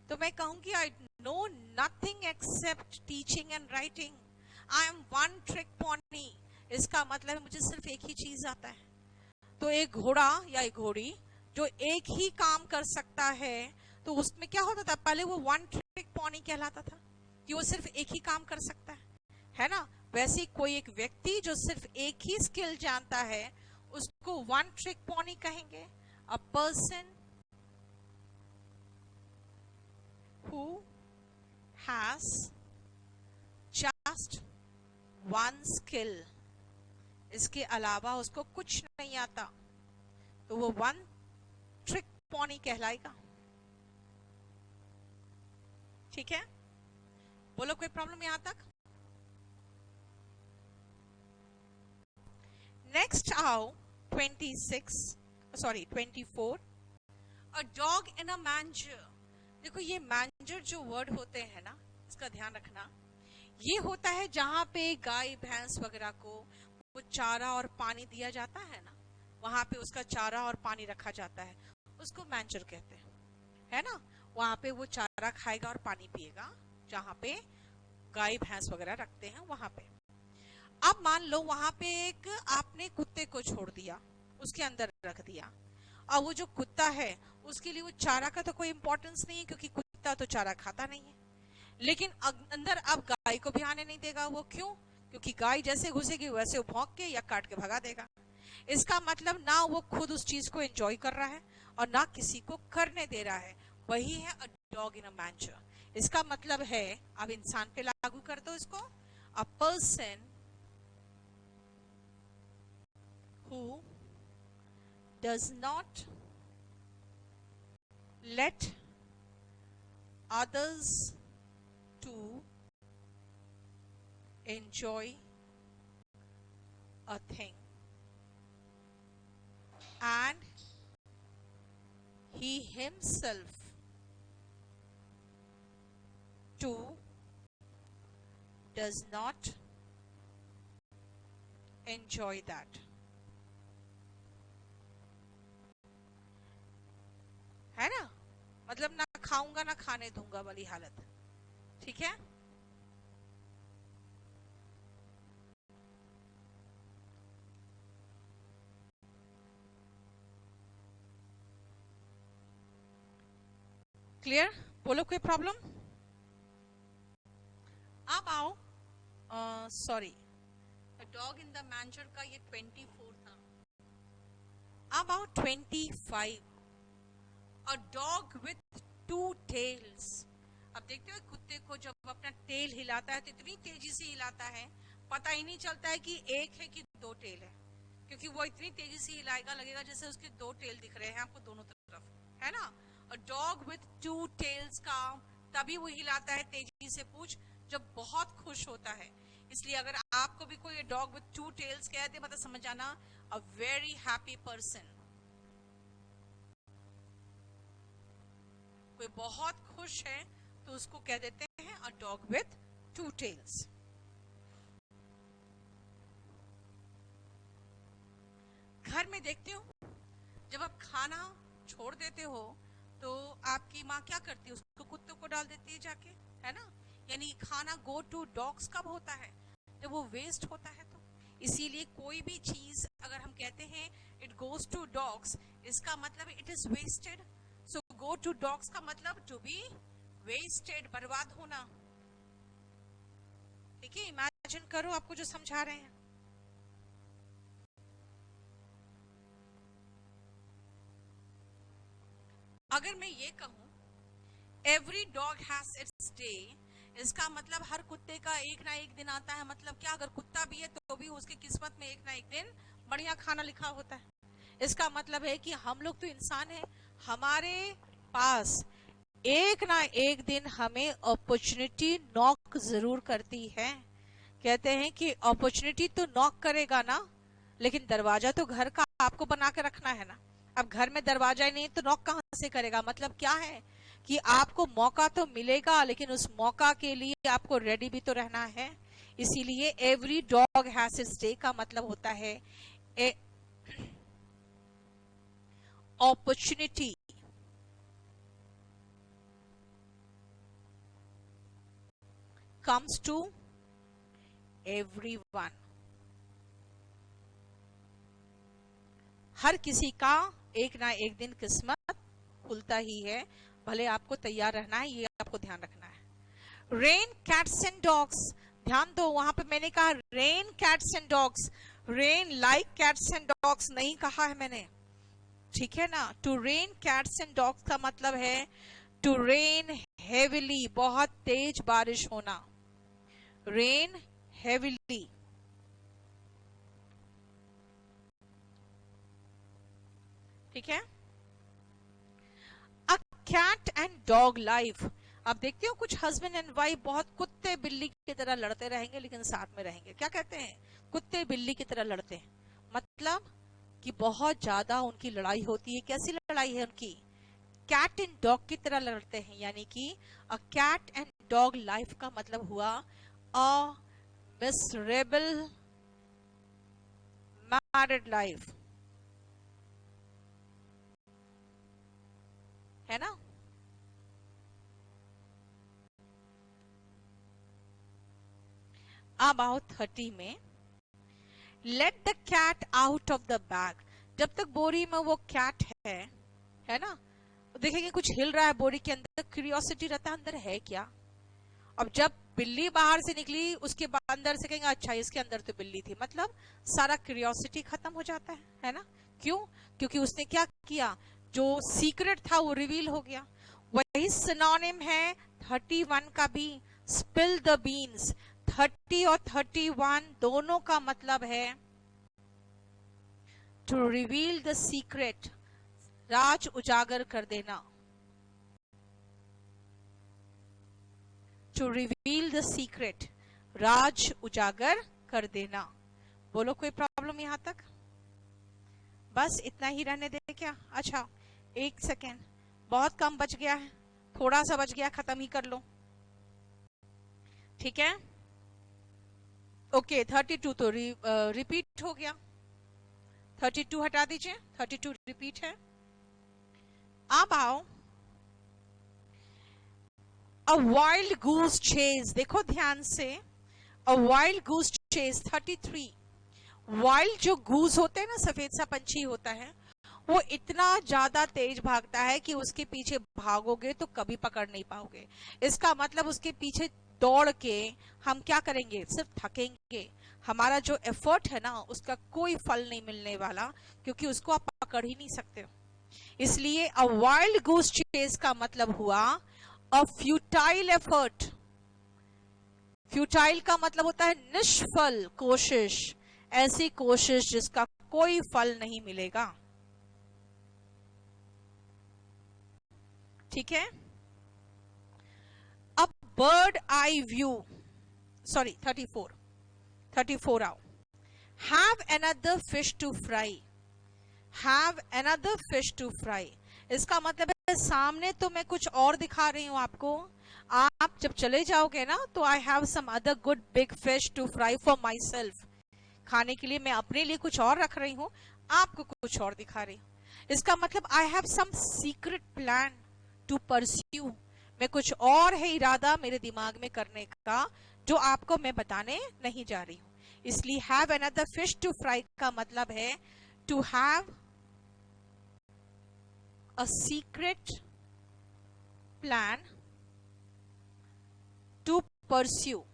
तो मैं कहूंगी I know nothing accept teaching and writing, I am one trick pony. इसका मतलब है मुझे सिर्फ एक ही चीज आता है। तो एक घोड़ा या एक घोड़ी जो एक ही काम कर सकता है, तो उसमें क्या होता था, पहले वो वन ट्रिक पॉनी कहलाता था, कि वो सिर्फ एक ही काम कर सकता है ना। वैसे कोई एक व्यक्ति जो सिर्फ एक ही स्किल जानता है, उसको वन ट्रिक पॉनी कहेंगे। A person has just one skill, इसके अलावा उसको कुछ नहीं आता, तो वो वन ट्रिक पॉनी कहलाएगा। ठीक है, बोलो कोई प्रॉब्लम यहां तक? नेक्स्ट आओ 24, a dog in a manager. देखो ये मैंजर जो वर्ड होते हैं ना, इसका ध्यान रखना, ये होता है जहां पे गाय भैंस वगैरह को वो चारा और पानी दिया जाता है ना, वहां पे उसका चारा और पानी रखा जाता है, उसको मैंजर कहते हैं, है ना। वहां पे वो चारा खाएगा और पानी पिएगा, जहां पे गाय भैंस वगैरह रखते हैं वहां पे। अब मान लो वहां पे एक आपने कुत्ते को छोड़ दिया, उसके अंदर रख दिया, और वो जो कुत्ता है उसके लिए वो चारा का तो कोई इंपॉर्टेंस नहीं है, क्योंकि कुत्ता तो चारा खाता नहीं है। लेकिन अंदर अब गाय को भी आने नहीं देगा वो, क्यों? क्योंकि गाय जैसे घुसेगी वैसे वो भौंक के या काट के भगा देगा। इसका मतलब ना वो खुद उस चीज को एंजॉय कर रहा है और ना किसी को करने दे रहा है। वही है a dog in a manager. इसका मतलब है, अब इंसान पे लागू कर दो इसको, a person who does not let others to enjoy a thing and he himself too does not enjoy that। है ना, मतलब ना खाऊंगा ना खाने दूंगा वाली हालत। ठीक है, क्लियर? बोलो कोई प्रॉब्लम? अब आओ, sorry, dog in the manager का ये 24 था। अब आओ 25, अ डॉग विथ 2 टेल्स। अब देखते हो कुत्ते को जब अपना टेल हिलाता है तो इतनी तेजी से हिलाता है, पता ही नहीं चलता है कि एक है कि 2 टेल है, क्योंकि वो इतनी तेजी से हिलाएगा लगेगा जैसे उसके 2 टेल दिख रहे हैं आपको दोनों तरफ, है ना। अ डॉग विथ 2 टेल्स का तभी वो हिलाता है तेजी से पूंछ जब बहुत खुश होता है। इसलिए अगर आपको भी कोई डॉग विथ 2 टेल्स कहते मतलब समझ जाना अ वेरी हैप्पी पर्सन, कोई बहुत खुश है तो उसको कह देते हैं अ डॉग विथ 2 टेल्स। घर में देखते हो जब आप खाना छोड़ देते हो तो आपकी माँ क्या करती है, उसको कुत्तों को डाल देती है जाके, है ना। यानी खाना गो टू डॉग्स कब होता है, जब वो वेस्ट होता है। तो इसीलिए कोई भी चीज अगर हम कहते हैं इट गोज टू डॉग्स, इसका मतलब it is wasted. So go to dogs का मतलब टू बी वेस्टेड, बर्बाद होना। ठीक है, इमेजिन करो आपको जो समझा रहे हैं। अगर मैं ये कहूं every dog has its day, इसका मतलब हर कुत्ते का एक ना एक दिन आता है। मतलब क्या, अगर कुत्ता भी है तो भी उसकी किस्मत में एक ना एक दिन बढ़िया खाना लिखा होता है। इसका मतलब है कि हम लोग तो इंसान हैं, हमारे पास एक ना एक दिन हमें अपॉर्चुनिटी नॉक जरूर करती है। कहते हैं कि अपॉर्चुनिटी तो नॉक करेगा ना, लेकिन दरवाजा तो घर का आपको बना के रखना है ना। अब घर में दरवाजा ही नहीं तो नॉक कहां से करेगा। मतलब क्या है कि आपको मौका तो मिलेगा, लेकिन उस मौका के लिए आपको रेडी भी तो रहना है। इसीलिए every dog has its day का मतलब होता है अपॉर्चुनिटी comes to everyone। हर किसी का एक ना एक दिन किस्मत खुलता ही है, भले आपको तैयार रहना है, ये आपको ध्यान रखना है। रेन कैट्स एंड डॉग्स, ध्यान दो वहां पे मैंने कहा rain cats and dogs, rain like cats and dogs नहीं कहा है मैंने, ठीक है ना। To rain cats and dogs का मतलब है टू रेन हेविली, बहुत तेज बारिश होना, रेन हेविली। ठीक है। A cat and dog life, आप देखते हो कुछ हस्बैंड एंड वाइफ बहुत कुत्ते बिल्ली की तरह लड़ते रहेंगे लेकिन साथ में रहेंगे। क्या कहते हैं? कुत्ते बिल्ली की तरह लड़ते हैं, मतलब कि बहुत ज्यादा उनकी लड़ाई होती है। कैसी लड़ाई है उनकी? कैट एंड डॉग की तरह लड़ते हैं, यानी कि a cat and dog life का मतलब हुआ अ मिसरेबल मैरिड लाइफ, है ना। अबाउट 30 में, let the cat out of the bag, जब तक बोरी में वो कैट है ना, देखेंगे कुछ हिल रहा है बोरी के अंदर, क्यूरियोसिटी रहता है अंदर है क्या। अब जब बिल्ली बाहर से निकली उसके बाद अंदर से कहेंगे अच्छा इसके अंदर तो बिल्ली थी, मतलब सारा क्यूरियोसिटी खत्म हो जाता है ना। क्यों? क्योंकि उसने क्या किया, जो सीक्रेट था वो रिवील हो गया। वही सिनोनिम है 31 का भी, स्पिल द बीन्स। 30 और 31 दोनों का मतलब है टू रिवील द सीक्रेट, राज उजागर कर देना, टू रिवील द सीक्रेट, राज उजागर कर देना। बोलो कोई प्रॉब्लम यहां तक? बस इतना ही रहने दे क्या? अच्छा एक सेकेंड, बहुत कम बच गया है, थोड़ा सा बच गया, खत्म ही कर लो। ठीक है, ओके 32 तो रिपीट हो गया, 32 हटा दीजिए, 32 रिपीट है। अब आओ अ वाइल्ड गूस चेज, देखो ध्यान से, अ वाइल्ड गूस चेज 33। वाइल्ड जो गूस होते हैं ना, सफेद सा पंछी होता है, वो इतना ज्यादा तेज भागता है कि उसके पीछे भागोगे तो कभी पकड़ नहीं पाओगे। इसका मतलब उसके पीछे दौड़ के हम क्या करेंगे, सिर्फ थकेंगे। हमारा जो एफर्ट है ना उसका कोई फल नहीं मिलने वाला, क्योंकि उसको आप पकड़ ही नहीं सकते हो। इसलिए अ वाइल्ड गूस चेस का मतलब हुआ अ फ्यूटाइल एफर्ट। फ्यूटाइल का मतलब होता है निष्फल कोशिश, ऐसी कोशिश जिसका कोई फल नहीं मिलेगा। ठीक है। अब बर्ड आई व्यू, सॉरी 34, 34 आओ। Have another fish to fry, have another fish to fry, इसका मतलब है सामने तो मैं कुछ और दिखा रही हूं आपको, आप जब चले जाओगे ना तो I have some other good big fish to fry for myself, खाने के लिए मैं अपने लिए कुछ और रख रही हूँ, आपको कुछ और दिखा रही हूँ। इसका मतलब I have some secret plan to pursue, मैं कुछ और है इरादा मेरे दिमाग में करने का जो आपको मैं बताने नहीं जा रही हूँ। इसलिए have another fish to fry का मतलब है to have a secret plan to pursue,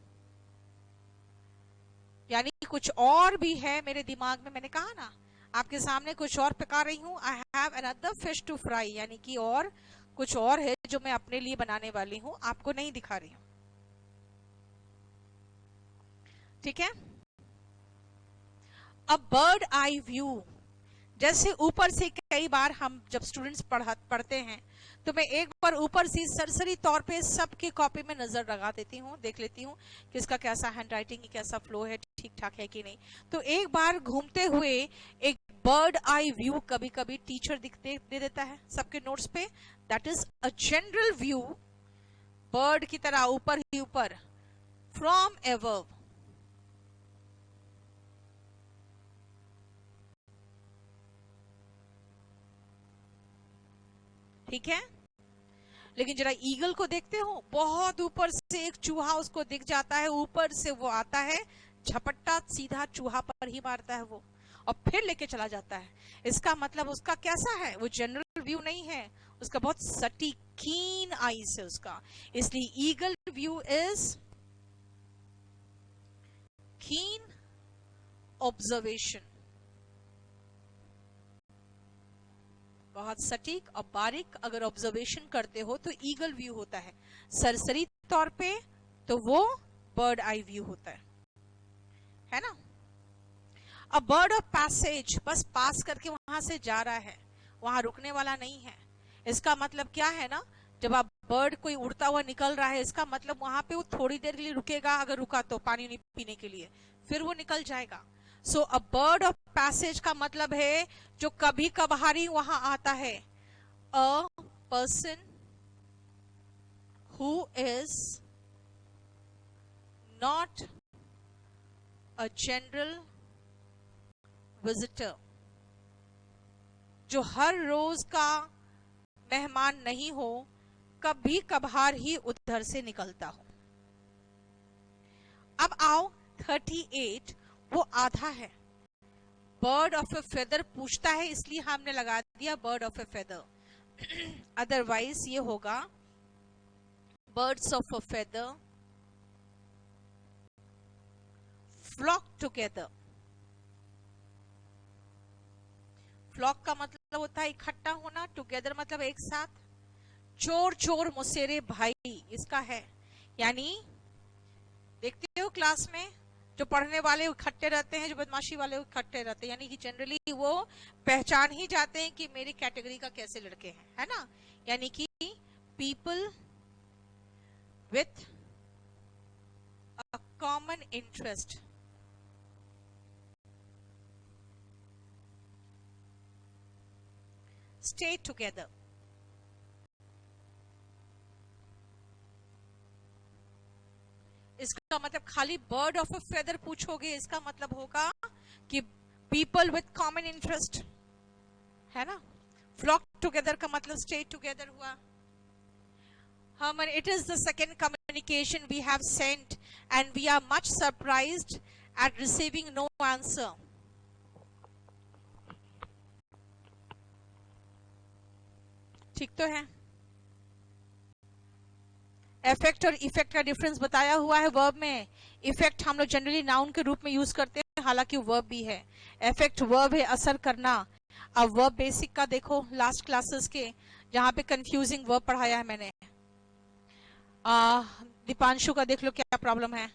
यानी कुछ और भी है मेरे दिमाग में। मैंने कहा ना आपके सामने कुछ और पका रही हूं, I have another fish to fry, यानी कि और कुछ और है जो मैं अपने लिए बनाने वाली हूं, आपको नहीं दिखा रही हूं। ठीक है। अब बर्ड आई व्यू, जैसे ऊपर से कई बार हम जब स्टूडेंट्स पढ़ते हैं तो मैं एक बार ऊपर से सरसरी तौर पे सबकी कॉपी में नजर लगा देती हूँ, देख लेती हूँ कि इसका कैसा हैंड राइटिंग है, कैसा फ्लो है, ठीक ठाक है कि नहीं। तो एक बार घूमते हुए एक बर्ड आई व्यू कभी कभी टीचर दिखते दे देता है सबके नोट्स पे, that is a general view, bird की तरह ऊपर ही ऊपर, फ्रॉम एवर्ब। ठीक है। लेकिन जरा ईगल को देखते हो, बहुत ऊपर से एक चूहा उसको दिख जाता है, ऊपर से वो आता है, झपट्टा सीधा चूहा पर ही मारता है वो, और फिर लेके चला जाता है। इसका मतलब उसका कैसा है, वो जनरल व्यू नहीं है, उसका बहुत सटीक कीन आईज है उसका। इसलिए eagle view is keen observation. बहुत सटीक और बारीक अगर ऑब्जर्वेशन करते हो तो ईगल व्यू होता है, सरसरी तौर पे तो वो बर्ड आई व्यू होता है ना। अ बर्ड ऑफ पैसेज, बस पास करके वहां से जा रहा है, वहां रुकने वाला नहीं है। इसका मतलब क्या है ना, जब आप बर्ड कोई उड़ता हुआ निकल रहा है, इसका मतलब वहां पे वो थोड़ी देर के लिए रुकेगा, अगर रुका तो पानी नहीं पीने के लिए, फिर वो निकल जाएगा। सो अ बर्ड ऑफ पैसेज का मतलब है जो कभी कभार वहां आता है। A person who is not a general visitor, जो हर रोज का मेहमान नहीं हो, कभी कभार ही उधर से निकलता हो। अब आओ 38, वो आधा है। बर्ड ऑफ ए फेदर पूछता है, इसलिए हमने लगा दिया bird of a feather. Otherwise ये होगा birds of a feather flock together. Flock का मतलब होता है इकट्ठा होना, टुगेदर मतलब एक साथ। चोर चोर मुसेरे भाई इसका है, यानी देखते हो क्लास में जो पढ़ने वाले इकट्ठे रहते हैं, जो बदमाशी वाले इकट्ठे रहते हैं, यानी कि जनरली वो पहचान ही जाते हैं कि मेरी कैटेगरी का कैसे लड़के हैं, है ना। यानी कि people with a common interest stay together. इसका मतलब खाली बर्ड ऑफ अ फेदर पूछोगे, इसका मतलब होगा कि पीपल विथ कॉमन इंटरेस्ट, है ना। फ्लॉक टुगेदर का मतलब स्टे टुगेदर हुआ। Herman, it is the second communication we have sent and we are much surprised at receiving no answer. ठीक तो है। इफेक्ट और इफेक्ट का डिफरेंस बताया हुआ है वर्ब में। इफेक्ट हम लोग जनरली नाउन के रूप में यूज करते हैं, हालांकि वर्ब भी है। इफेक्ट वर्ब है असर करना। अब वर्ब बेसिक का देखो लास्ट क्लासेस के, जहां पे कंफ्यूजिंग वर्ब पढ़ाया है मैंने। दीपांशु का देख लो क्या प्रॉब्लम है।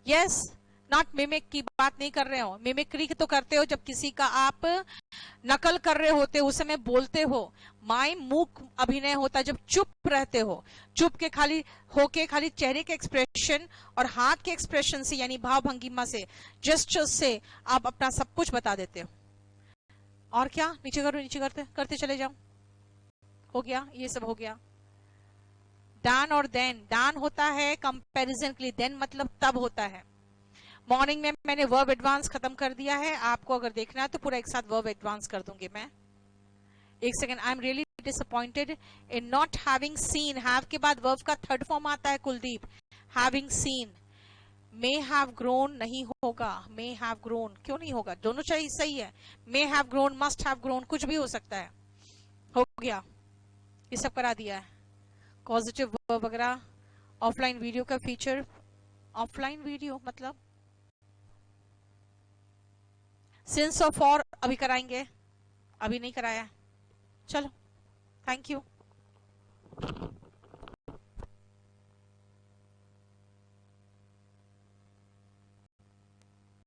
यस, नॉट मिमिक की बात नहीं कर रहे हो। मिमिक्री तो करते हो जब किसी का आप नकल कर रहे होते हो, उस समय बोलते हो। माइम मूक अभिनय होता है जब चुप रहते हो, चुप के खाली होके खाली चेहरे के एक्सप्रेशन और हाथ के एक्सप्रेशन से, यानी भाव भंगिमा से, जेस्चर से आप अपना सब कुछ बता देते हो। और क्या, नीचे करो, नीचे करते करते चले जाओ। हो गया, ये सब हो गया। दान और देन, दान होता है कंपैरिजन के लिए, देन मतलब तब होता है। मॉर्निंग में मैंने वर्ब एडवांस खत्म कर दिया है, आपको अगर देखना है तो पूरा एक साथ वर्ब एडवांस कर दूंगी मैं। एक second, I am really disappointed in not having scene. Have के बाद वर्ब का थर्ड फॉर्म आता है Kuldeep, having scene. May have grown नहीं होगा, मे हैव ग्रोन क्यों नहीं होगा, दोनों चाहिए, सही है। मे have grown, must have grown, कुछ भी हो सकता है। हो गया, ये सब करा दिया है। पॉजिटिव वर्ब वगैरह, ऑफलाइन वीडियो का फीचर। ऑफलाइन वीडियो मतलब सिंस और फॉर अभी कराएंगे, अभी नहीं कराया। चलो, थैंक यू।